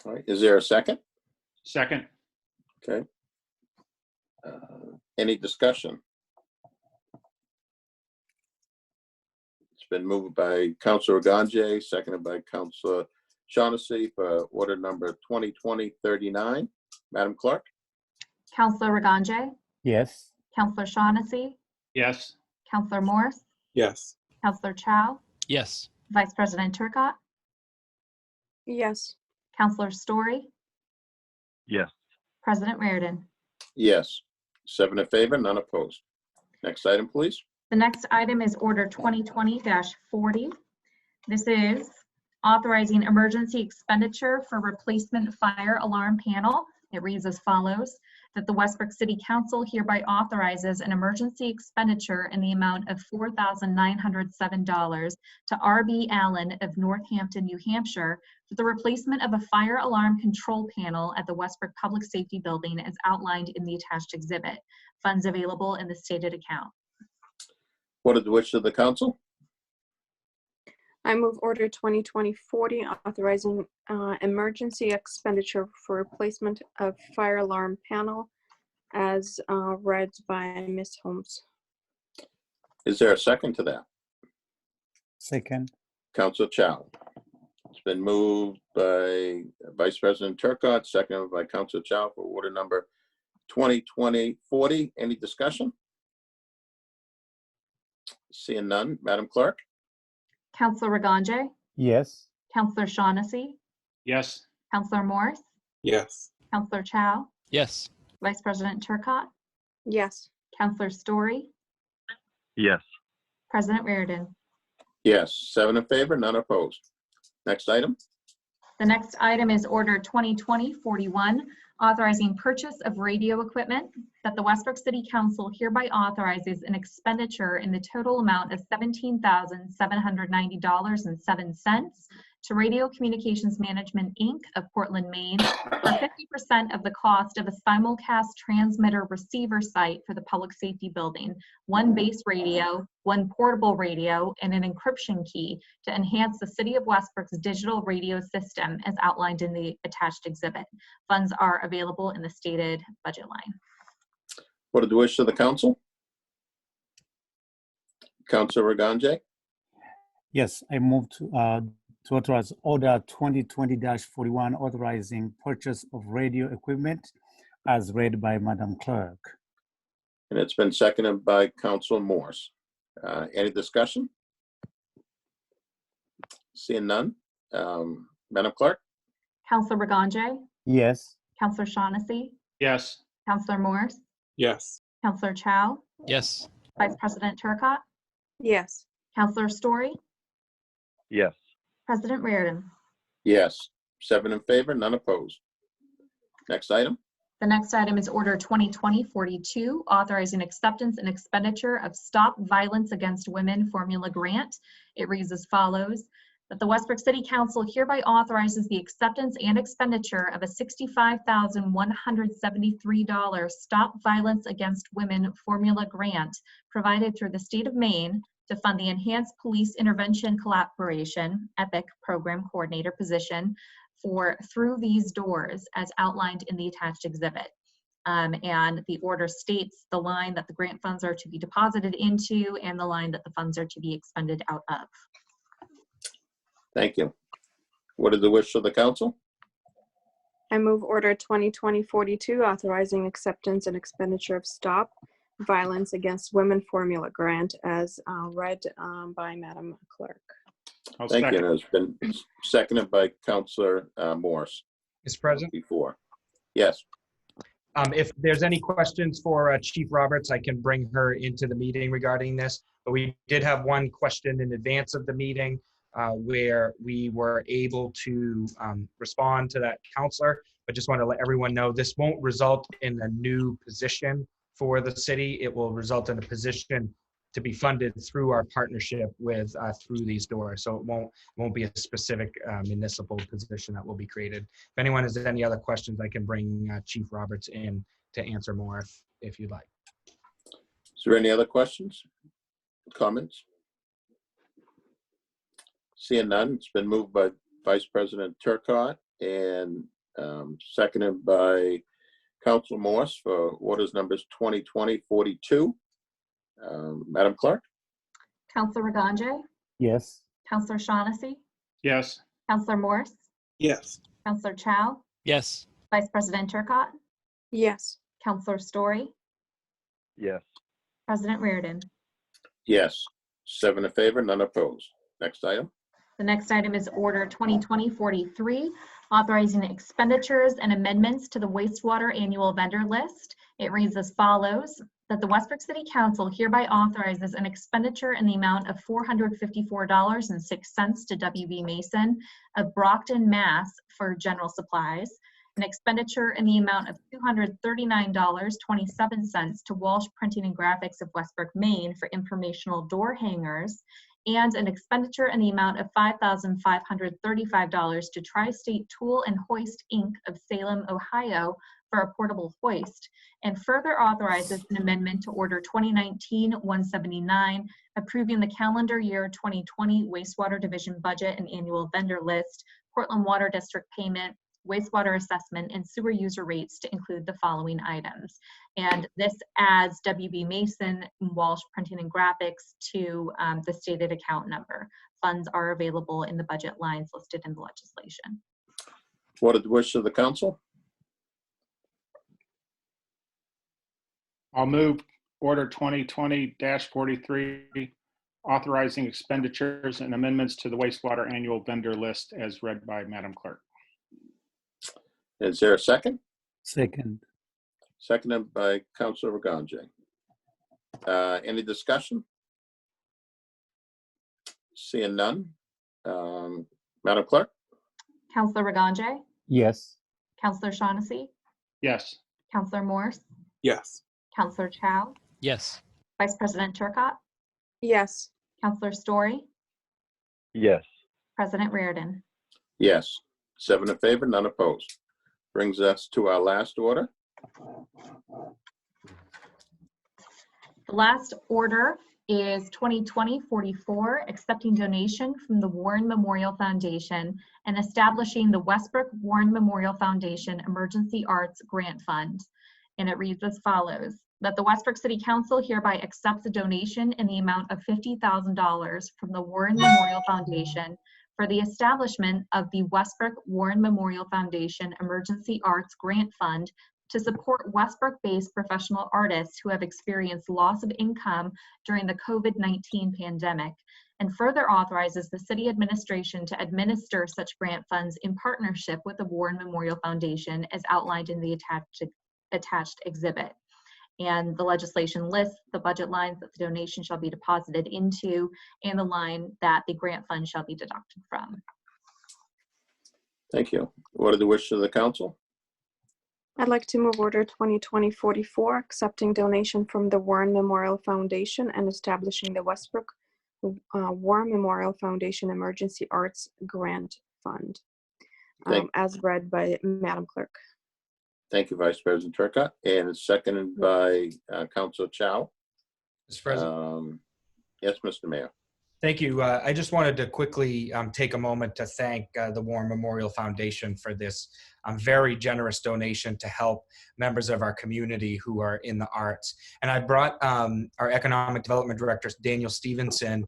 All right. Is there a second? Second. Okay. Any discussion? It's been moved by Councilor Gange, seconded by Councilor Shaughnessy for order number 2020-39. Madam Clerk? Councilor Ragange, Yes. Councilor Shaughnessy, Yes. Councilor Morse, Yes. Councilor Chow, Yes. Vice President Turcott, Yes. Councilor Story, Yes. President Reardon. Yes. 7 in favor, none opposed. Next item, please. The next item is Order 2020-40. This is authorizing emergency expenditure for replacement fire alarm panel. It reads as follows: that the Westbrook City Council hereby authorizes an emergency expenditure in the amount of $4,907 to R.B. Allen of Northampton, New Hampshire, for the replacement of a fire alarm control panel at the Westbrook Public Safety Building as outlined in the attached exhibit. Funds available in the stated account. What is the wish of the council? I move order 2020-40, authorizing emergency expenditure for replacement of fire alarm panel as read by Ms. Holmes. Is there a second to that? Second. Councilor Chow. It's been moved by Vice President Turcott, seconded by Councilor Chow for order number 2020-40. Any discussion? Seeing none, Madam Clerk? Councilor Ragange, Yes. Councilor Shaughnessy, Yes. Councilor Morse, Yes. Councilor Chow, Yes. Vice President Turcott, Yes. Councilor Story, Yes. President Reardon. Yes. 7 in favor, none opposed. Next item. The next item is Order 2020-41, authorizing purchase of radio equipment, that the Westbrook City Council hereby authorizes an expenditure in the total amount of $17,790.07 to Radio Communications Management, Inc. of Portland, Maine, for 50% of the cost of a simulcast transmitter receiver site for the Public Safety Building, 1 base radio, 1 portable radio, and an encryption key to enhance the City of Westbrook's digital radio system as outlined in the attached exhibit. Funds are available in the stated budget line. What is the wish of the council? Councilor Ragange? Yes, I move to authorize order 2020-41, authorizing purchase of radio equipment as read by Madam Clerk. And it's been seconded by Councilor Morse. Any discussion? Seeing none. Madam Clerk? Councilor Ragange, Yes. Councilor Shaughnessy, Yes. Councilor Morse, Yes. Councilor Chow, Yes. Vice President Turcott, Yes. Counselor Story, Yes. President Reardon. Yes. 7 in favor, none opposed. Next item. The next item is Order 2020-42, authorizing acceptance and expenditure of Stop Violence Against Women Formula Grant. It reads as follows: that the Westbrook City Council hereby authorizes the acceptance and expenditure of a $65,173 Stop Violence Against Women Formula Grant provided through the state of Maine to fund the Enhanced Police Intervention Collaboration, EPIC Program Coordinator position for Through These Doors, as outlined in the attached exhibit. And the order states the line that the grant funds are to be deposited into and the line that the funds are to be expended out of. Thank you. What is the wish of the council? I move Order 2020-42, authorizing acceptance and expenditure of Stop Violence Against Women Formula Grant as read by Madam Clerk. I'll Thank you. second. And it's been seconded by Councilor Morse Mr. President, before. Yes. if there's any questions for Chief Roberts, I can bring her into the meeting regarding this. But we did have one question in advance of the meeting where we were able to respond to that counselor. But just want to let everyone know this won't result in a new position for the city. It will result in a position to be funded through our partnership with Through These Doors. So it won't be a specific municipal position that will be created. If anyone has any other questions, I can bring Chief Roberts in to answer more if you'd like. Is there any other questions, comments? Seeing none, it's been moved by Vice President Turcotte and seconded by Councilor Morse for orders numbers 2020-42. Madam Clerk? Counselor Ragonje, Yes. Counselor Shaughnessy, Yes. Counselor Morse, Yes. Counselor Chow, Yes. Vice President Turcotte, Yes. Counselor Story, Yes. President Reardon. Yes. 7 in favor, none opposed. Next item. The next item is Order 2020-43, authorizing expenditures and amendments to the wastewater annual vendor list. It reads as follows: that the Westbrook City Council hereby authorizes an expenditure in the amount of $454.06 to WB Mason of Brockton, Mass. For general supplies, an expenditure in the amount of $239.27 to Walsh Printing and Graphics of Westbrook, Maine for informational door hangers, and an expenditure in the amount of $5,535 to Tri-State Tool and Hoist, Inc. of Salem, Ohio for a portable hoist, and further authorizes an amendment to Order 2019-179, approving the calendar year 2020 wastewater division budget and annual vendor list, Portland Water District payment, wastewater assessment, and sewer user rates to include the following items. And this adds WB Mason and Walsh Printing and Graphics to the stated account number. Funds are available in the budget lines listed in the legislation. What is the wish of the council? I'll move Order 2020-43, authorizing expenditures and amendments to the wastewater annual vendor list as read by Madam Clerk. Is there a second? Second. Seconded by Councilor Ragonje. Any discussion? Seeing none. Madam Clerk? Counselor Ragonje, Yes. Counselor Shaughnessy, Yes. Counselor Morse, Yes. Counselor Chow, Yes. Vice President Turcotte, Yes. Counselor Story, Yes. President Reardon. Yes. 7 in favor, none opposed. Brings us to our last order. The last order is 2020-44, accepting donation from the Warren Memorial Foundation and establishing the Westbrook Warren Memorial Foundation Emergency Arts Grant Fund. And it reads as follows: that the Westbrook City Council hereby accepts a donation in the amount of $50,000 from the Warren Memorial Foundation for the establishment of the Westbrook Warren Memorial Foundation Emergency Arts Grant Fund to support Westbrook-based professional artists who have experienced loss of income during the COVID-19 pandemic, and further authorizes the city administration to administer such grant funds in partnership with the Warren Memorial Foundation as outlined in the attached exhibit. And the legislation lists the budget lines that the donation shall be deposited into and the line that the grant fund shall be deducted from. Thank you. What are the wishes of the council? I'd like to move order 2020-44, accepting donation from the Warren Memorial Foundation and establishing the Westbrook War Memorial Foundation Emergency Arts Grant Fund, as read by Madam Clerk. Thank you, Vice President Turcotte, and it's seconded by Councilor Chow. Mr. President. Yes, Mr. Mayor. Thank you. I just wanted to quickly take a moment to thank the War Memorial Foundation for this very generous donation to help members of our community who are in the arts. And I brought our Economic Development Director, Daniel Stevenson,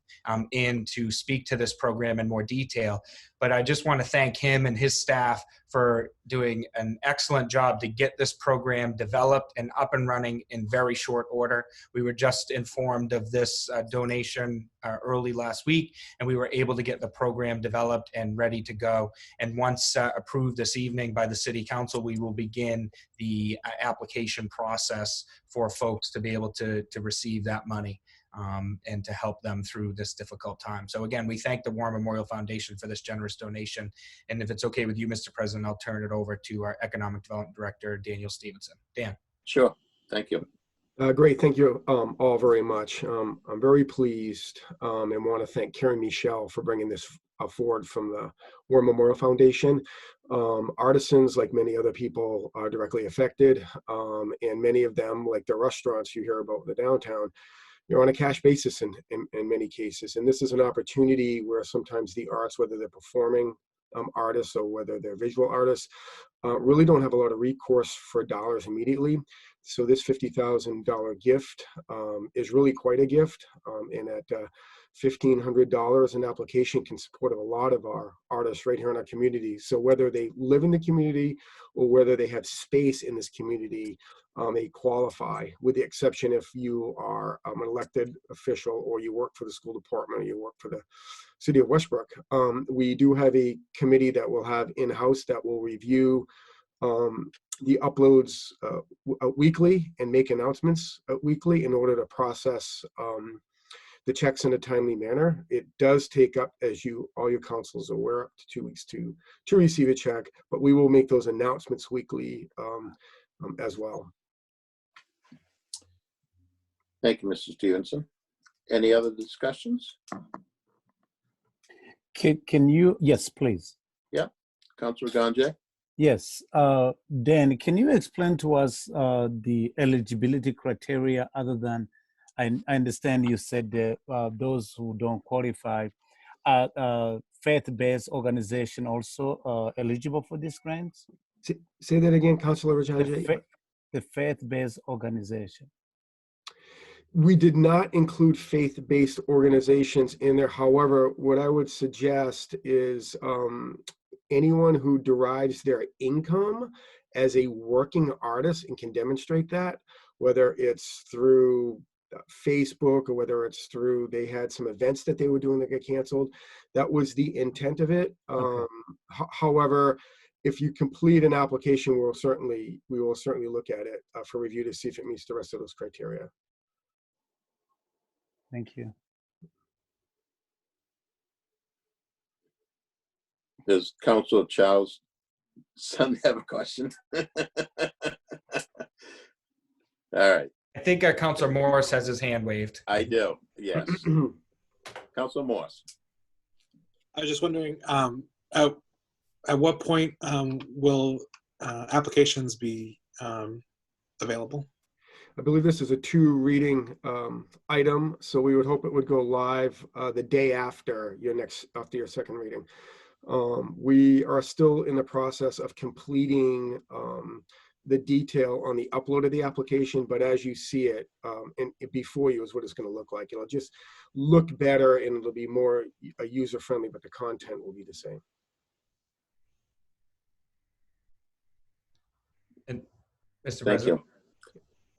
in to speak to this program in more detail. But I just want to thank him and his staff for doing an excellent job to get this program developed and up and running in very short order. We were just informed of this donation early last week, and we were able to get the program developed and ready to go. And once approved this evening by the City Council, we will begin the application process for folks to be able to receive that money. And to help them through this difficult time. So again, we thank the War Memorial Foundation for this generous donation. And if it's okay with you, Mr. President, I'll turn it over to our Economic Development Director, Daniel Stevenson. Dan. Sure. Thank you. Great. Thank you all very much. I'm very pleased and want to thank Karen Michelle for bringing this forward from the War Memorial Foundation. Artisans, like many other people, are directly affected. And many of them, like the restaurants you hear about in the downtown, you're on a cash basis in many cases. And this is an opportunity where sometimes the arts, whether they're performing artists or whether they're visual artists, really don't have a lot of recourse for dollars immediately. So this $50,000 gift is really quite a gift. And at $1,500, an application can support a lot of our artists right here in our community. So whether they live in the community or whether they have space in this community, they qualify, with the exception if you are an elected official or you work for the school department or you work for the city of Westbrook. We do have a committee that we'll have in-house that will review the uploads weekly and make announcements weekly in order to process the checks in a timely manner. It does take up, as all your councils are aware, up to 2 weeks to receive a check, but we will make those announcements weekly as well. Thank you, Mr. Stevenson. Any other discussions? Can you, yes, please. Yeah, Councilor Ganjay. Yes, Dan, can you explain to us the eligibility criteria other than, I understand you said those who don't qualify, are faith-based organization also eligible for these grants? Say that again, Councilor Rajanjay. The faith-based organization. We did not include faith-based organizations in there. However, what I would suggest is anyone who derives their income as a working artist and can demonstrate that, whether it's through Facebook or whether it's through, they had some events that they were doing that got canceled. That was the intent of it. Okay. However, if you complete an application, we will certainly look at it for review to see if it meets the rest of those criteria. Thank you. Does Councilor Chow's son have a question? All right. I think Councilor Morris has his hand waved. I do, yes. Councilor Morris. I was just wondering, at what point will applications be available? I believe this is a 2-reading item, so we would hope it would go live the day after your second reading. We are still in the process of completing the detail on the upload of the application, but as you see it, and before you is what it's going to look like. It'll just look better and it'll be more user-friendly, but the content will be the same. And Mr. Thank President. you.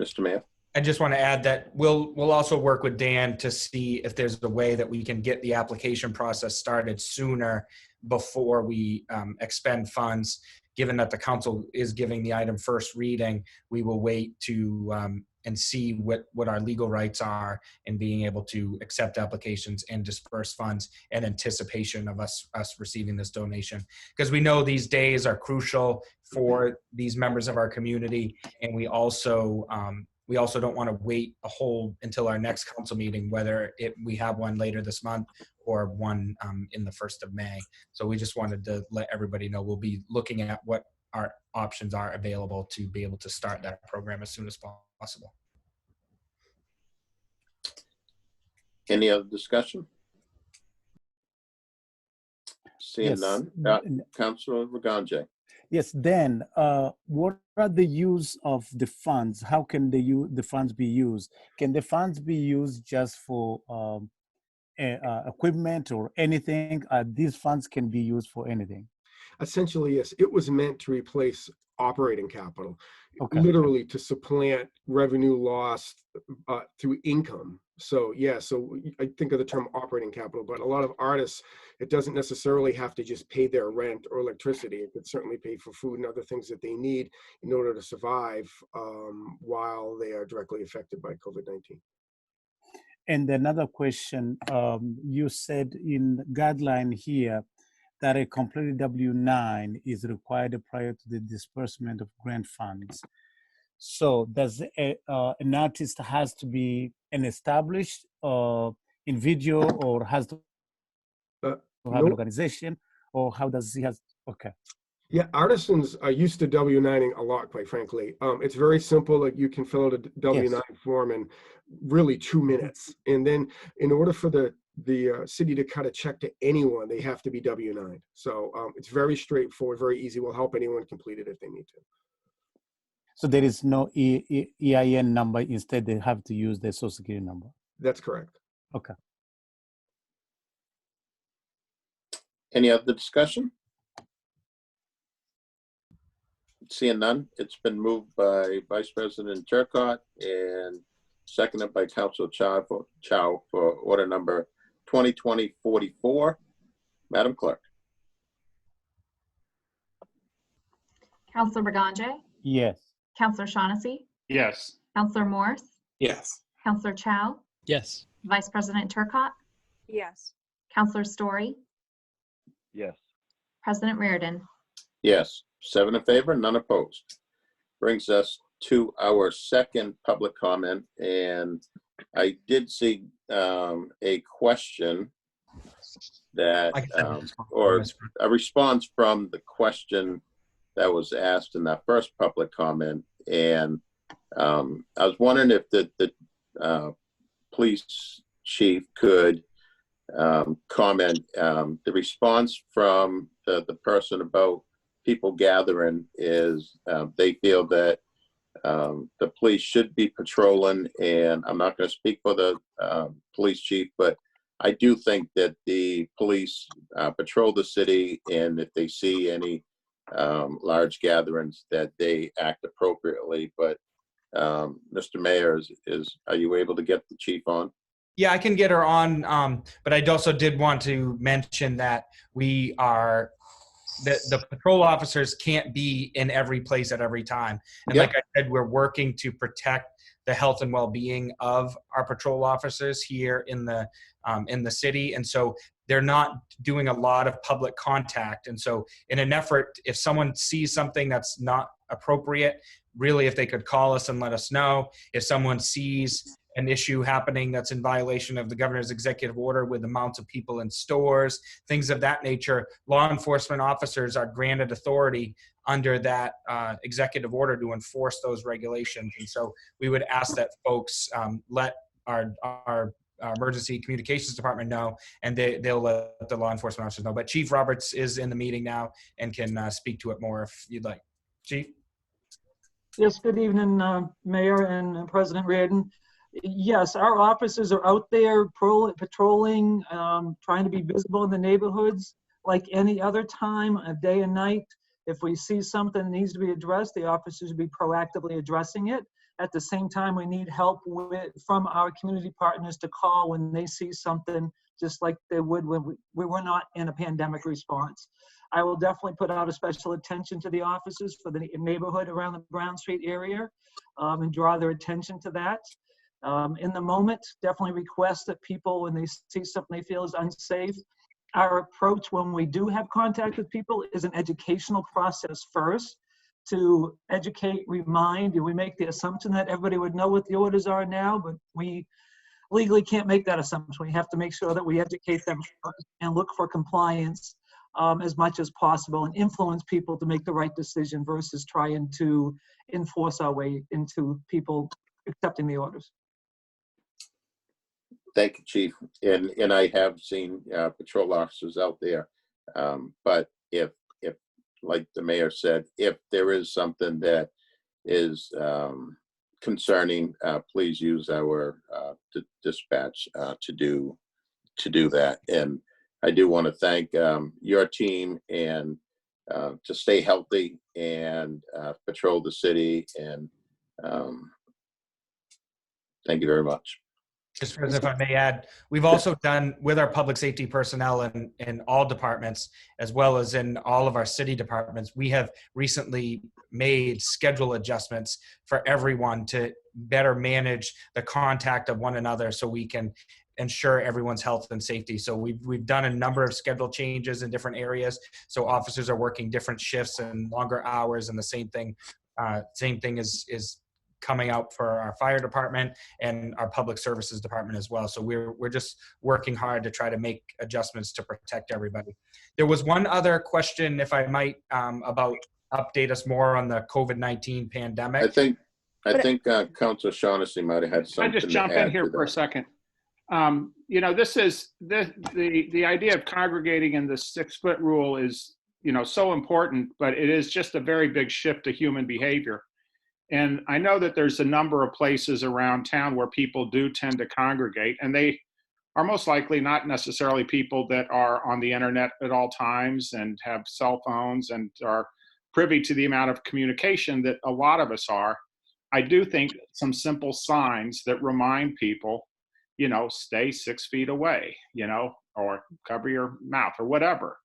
Mr. Mayor. I just want to add that we'll also work with Dan to see if there's a way that we can get the application process started sooner before we expend funds. Given that the council is giving the item first reading, we will wait to see what our legal rights are and being able to accept applications and disperse funds in anticipation of us receiving this donation. Because we know these days are crucial for these members of our community, and we also don't want to wait until our next council meeting, whether we have one later this month or one in the 1st of May. So we just wanted to let everybody know we'll be looking at what our options are available to be able to start that program as soon as possible. Any other discussion? Seeing Yes. none. Councilor Raganje. Yes, Dan, what are the use of the funds? How can the funds be used? Can the funds be used just for equipment or anything? These funds can be used for anything. Essentially, yes, it was meant to replace operating capital, Okay. literally to supplant revenue lost through income. So yeah, so I think of the term operating capital, but a lot of artists, it doesn't necessarily have to just pay their rent or electricity. It could certainly pay for food and other things that they need in order to survive while they are directly affected by COVID-19. And another question, you said in guideline here that a completed W-9 is required prior to the disbursement of grant funds. So does an artist has to be an established individual, or has to have an Nope. organization, or how does he has? Okay. Yeah, artisans are used to W-9ing a lot, quite frankly. It's very simple. Like, you can fill out a W-9 form in really 2 minutes. And then in order for the city to cut a check to anyone, they have to be W-9. So it's very straightforward, very easy. We'll help anyone complete it if they need to. So there is no EIN number. Instead, they have to use their Social Security number. That's correct. Okay. Any other discussion? Seeing none, it's been moved by Vice President Turcott and seconded by Councilor Chow for order number 2020-44. Madam Clerk. Councilor Berganje, Yes. Councilor Shaughnessy, Yes. Councilor Morse, Yes. Councilor Chow, Yes. Vice President Turcott, Yes. Councilor Story, Yes. President Reardon. Yes, 7 in favor, none opposed. Brings us to our second public comment, and I did see a question that, or a response from the question that was asked in that first public comment, and I was wondering if the police chief could comment. The response from the person about people gathering is they feel that the police should be patrolling, and I'm not going to speak for the police chief, but I do think that the police patrol the city, and if they see any large gatherings, that they act appropriately. But Mr. Mayor, are you able to get the chief on? Yeah, I can get her on, but I also did want to mention that we are the patrol officers can't be in every place at every time. And Yep. like I said, we're working to protect the health and well-being of our patrol officers here in the city. And so they're not doing a lot of public contact. And so in an effort, if someone sees something that's not appropriate, really, if they could call us and let us know. If someone sees an issue happening that's in violation of the governor's executive order with amounts of people in stores, things of that nature, law enforcement officers are granted authority under that executive order to enforce those regulations. And so we would ask that folks let our emergency communications department know, and they'll let the law enforcement officers know. But Chief Roberts is in the meeting now and can speak to it more if you'd like. Chief? Yes, good evening, Mayor and President Reardon. Yes, our officers are out there patrolling, trying to be visible in the neighborhoods like any other time of day and night. If we see something that needs to be addressed, the officers will be proactively addressing it. At the same time, we need help from our community partners to call when they see something, just like they would when we were not in a pandemic response. I will definitely put out a special attention to the officers for the neighborhood around the Brown Street area and draw their attention to that. In the moment, definitely request that people, when they see something they feel is unsafe, our approach when we do have contact with people is an educational process first to educate, remind, and we make the assumption that everybody would know what the orders are now, but we legally can't make that assumption. We have to make sure that we educate them first and look for compliance as much as possible and influence people to make the right decision versus trying to enforce our way into people accepting the orders. Thank you, Chief. And I have seen patrol officers out there. But if, like the mayor said, if there is something that is concerning, please use our dispatch to do that. And I do want to thank your team and to stay healthy and patrol the city. And thank you very much. Just if I may add, we've also done with our public safety personnel in all departments, as well as in all of our city departments, we have recently made schedule adjustments for everyone to better manage the contact of one another so we can ensure everyone's health and safety. So we've done a number of schedule changes in different areas. So officers are working different shifts and longer hours, and the same thing is coming out for our fire department and our public services department as well. So we're just working hard to try to make adjustments to protect everybody. There was one other question, if I might, about update us more on the COVID-19 pandemic. I think Councilor Shaughnessy might have had something. I just jump in here for a second. You know, this is the idea of congregating in the 6-foot rule is, you know, so important, but it is just a very big shift to human behavior. And I know that there's a number of places around town where people do tend to congregate, and they are most likely not necessarily people that are on the internet at all times and have cell phones and are privy to the amount of communication that a lot of us are. I do think some simple signs that remind people, you know, stay 6 feet away, you know, or cover your mouth or whatever,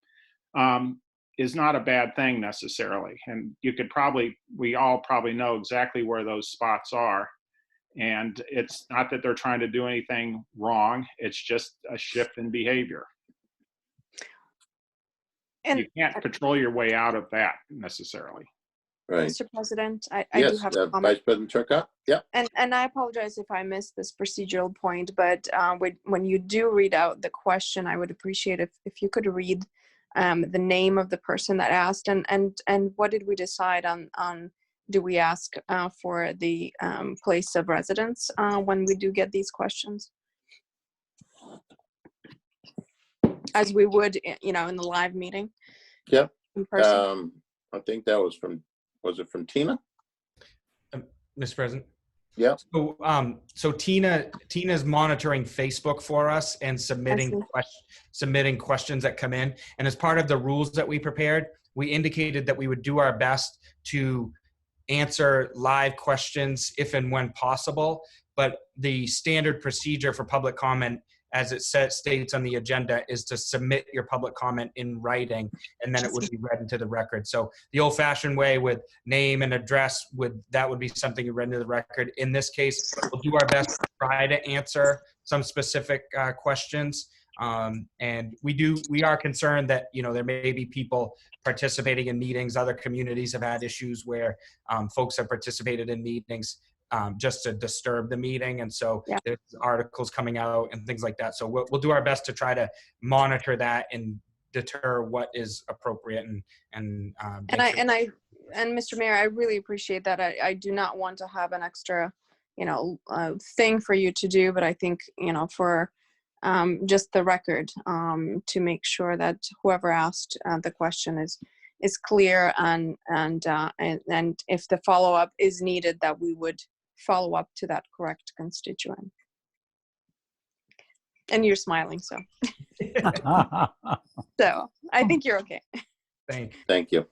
is not a bad thing necessarily. And you could we all probably know exactly where those spots are. And it's not that they're trying to do anything wrong. It's just a shift in behavior. And you can't patrol your way out of that necessarily. Right. Mr. President, I yes, do have a comment. Vice President Turcotte. Yeah. And I apologize if I missed this procedural point, but when you do read out the question, I would appreciate if you could read the name of the person that asked and what did we decide on do we ask for the place of residence when we do get these questions? As we would, you know, in the live meeting? Yep. In person? I think that was it from Tina? Mr. President? Yeah. So Tina's monitoring Facebook for us and submitting questions that come in. And as part of the rules that we prepared, we indicated that we would do our best to answer live questions if and when possible. But the standard procedure for public comment, as it states on the agenda, is to submit your public comment in writing, and then it would be read into the record. So the old-fashioned way with name and address, that would be something you read into the record. In this case, we'll do our best to try to answer some specific questions. And we are concerned that, you know, there may be people participating in meetings. Other communities have had issues where folks have participated in meetings just to disturb the meeting. And so there's articles coming out and things like that. So we'll do our best to try to monitor that and deter what is appropriate and Mr. Mayor, I really appreciate that. I do not want to have an extra, you know, thing for you to do, but I think, you know, for just the record, to make sure that whoever asked the question is clear and if the follow-up is needed, that we would follow up to that correct constituent. And you're smiling, so. So I think you're okay. Thank you.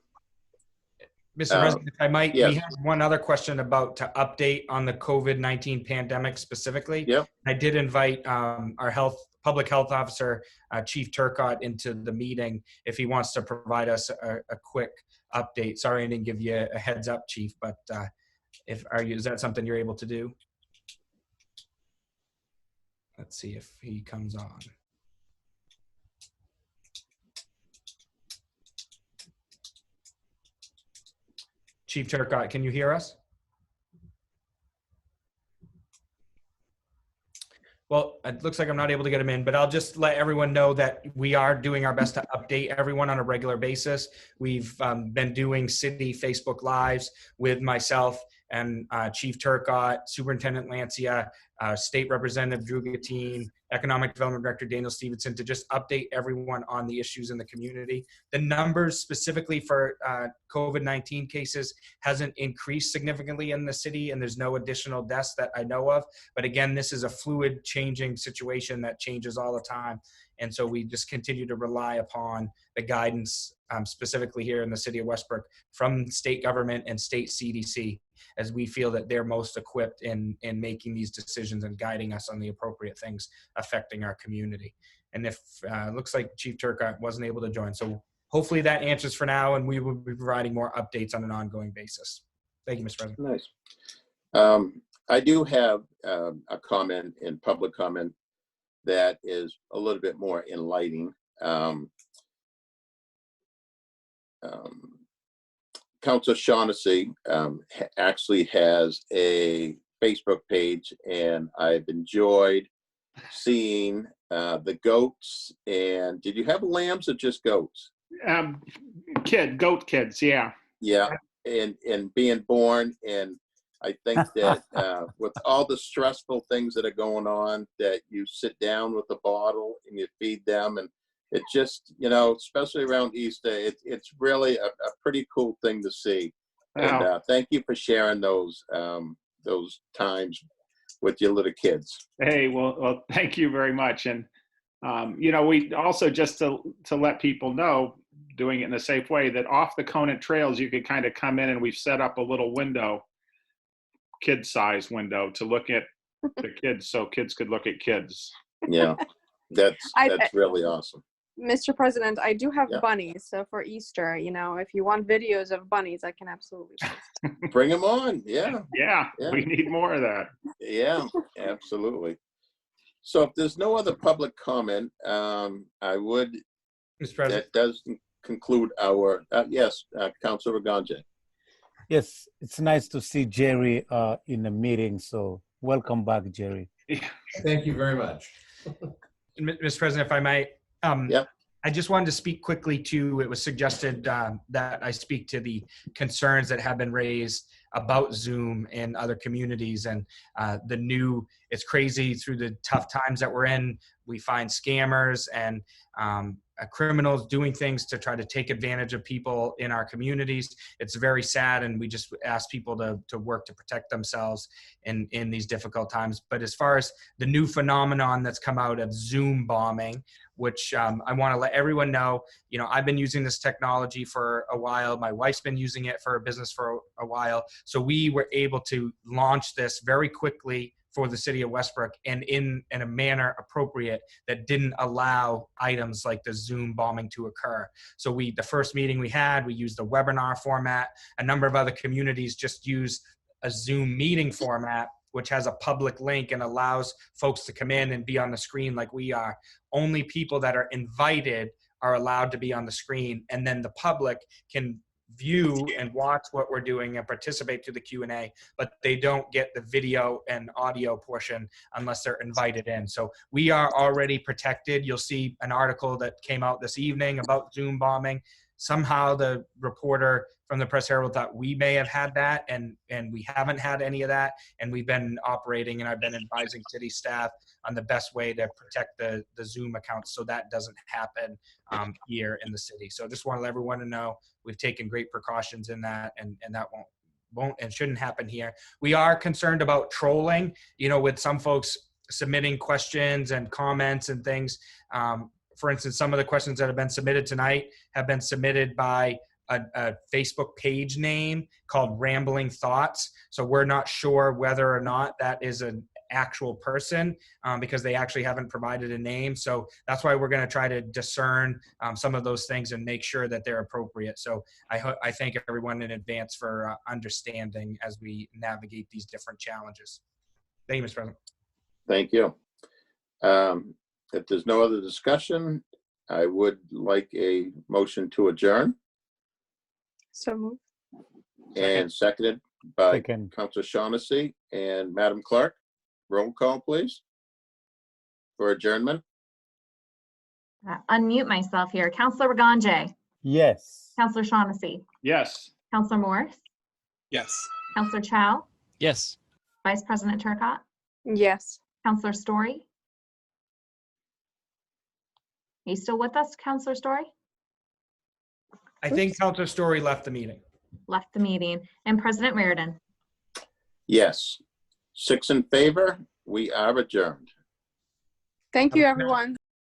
Mr. President, if I might, yes. we have one other question about to update on the COVID-19 pandemic specifically. Yep. I did invite our public health officer, Chief Turcotte, into the meeting if he wants to provide us a quick update. Sorry, I didn't give you a heads up, Chief, but is that something you're able to do? Let's see if he comes on. Chief Turcotte, can you hear us? Well, it looks like I'm not able to get him in, but I'll just let everyone know that we are doing our best to update everyone on a regular basis. We've been doing city Facebook Lives with myself and Chief Turcotte, Superintendent Lancia, State Representative Drew Gattine, Economic Development Director Daniel Stevenson, to just update everyone on the issues in the community. The numbers specifically for COVID-19 cases hasn't increased significantly in the city, and there's no additional deaths that I know of. But again, this is a fluid, changing situation that changes all the time. And so we just continue to rely upon the guidance, specifically here in the city of Westbrook, from state government and state CDC, as we feel that they're most equipped in making these decisions and guiding us on the appropriate things affecting our community. And if looks like Chief Turcotte wasn't able to join. So hopefully that answers for now, and we will be providing more updates on an ongoing basis. Thank you, Mr. President. Nice. I do have a comment in public comment that is a little bit more enlightening. Councilor Shaughnessy actually has a Facebook page, and I've enjoyed seeing the goats. And did you have lambs or just goats? Goat kids, yeah. Yeah, and being born, and I think that with all the stressful things that are going on, that you sit down with a bottle and you feed them, and it just, especially around Easter, it's really a pretty cool thing to see. Wow. And thank you for sharing those times with your little kids. Hey, well, thank you very much. And, we also, just to let people know, doing it in a safe way, that off the Conant trails, you could kind of come in, and we've set up a little window, kid-size window, to look at the kids, so kids could look at kids. Yeah, that's really awesome. Mr. President, I do have Yeah. bunnies, so for Easter, if you want videos of bunnies, I can absolutely post. Bring them on. Yeah. Yeah, we need more of that. Yeah, absolutely. So if there's no other public comment, I would, Mr. President. that does conclude our, yes, Councilor Ganje. Yes, it's nice to see Jerry in the meeting. So welcome back, Jerry. Thank you very much. Mr. President, if I might, Yep. I just wanted to speak quickly to, it was suggested that I speak to the concerns that have been raised about Zoom in other communities, and it's crazy through the tough times that we're in. We find scammers and criminals doing things to try to take advantage of people in our communities. It's very sad, and we just ask people to work to protect themselves in these difficult times. But as far as the new phenomenon that's come out of Zoom bombing, which I want to let everyone know, I've been using this technology for a while. My wife's been using it for a business for a while. So we were able to launch this very quickly for the city of Westbrook, and in a manner appropriate that didn't allow items like the Zoom bombing to occur. So the first meeting we had, we used the webinar format. A number of other communities just use a Zoom meeting format, which has a public link and allows folks to come in and be on the screen like we are. Only people that are invited are allowed to be on the screen, and then the public can view and watch what we're doing and participate to the Q&A, but they don't get the video and audio portion unless they're invited in. So we are already protected. You'll see an article that came out this evening about Zoom bombing. Somehow the reporter from the Press Herald thought we may have had that, and we haven't had any of that. And we've been operating, and I've been advising city staff on the best way to protect the Zoom accounts so that doesn't happen here in the city. So I just want to let everyone know we've taken great precautions in that, and that won't and shouldn't happen here. We are concerned about trolling, with some folks submitting questions and comments and things. For instance, some of the questions that have been submitted tonight have been submitted by a Facebook page name called Rambling Thoughts. So we're not sure whether or not that is an actual person because they actually haven't provided a name. So that's why we're going to try to discern some of those things and make sure that they're appropriate. So I thank everyone in advance for understanding as we navigate these different challenges. Thank you, Mr. President. Thank you. If there's no other discussion, I would like a motion to adjourn. So moved. And seconded by Second. Councilor Shaughnessy. And Madam Clerk, roll call, please, for adjournment. Unmute myself here. Counselor Ragonje, Yes. Counselor Shaughnessy, Yes. Counselor Morris, Yes. Counselor Chow, Yes. Vice President Turcott, Yes. Counselor Story. Are you still with us, Counselor Story? I think Counselor Story left the meeting. Left the meeting. And President Reardon. Yes. 6 in favor. We are adjourned. Thank you, everyone.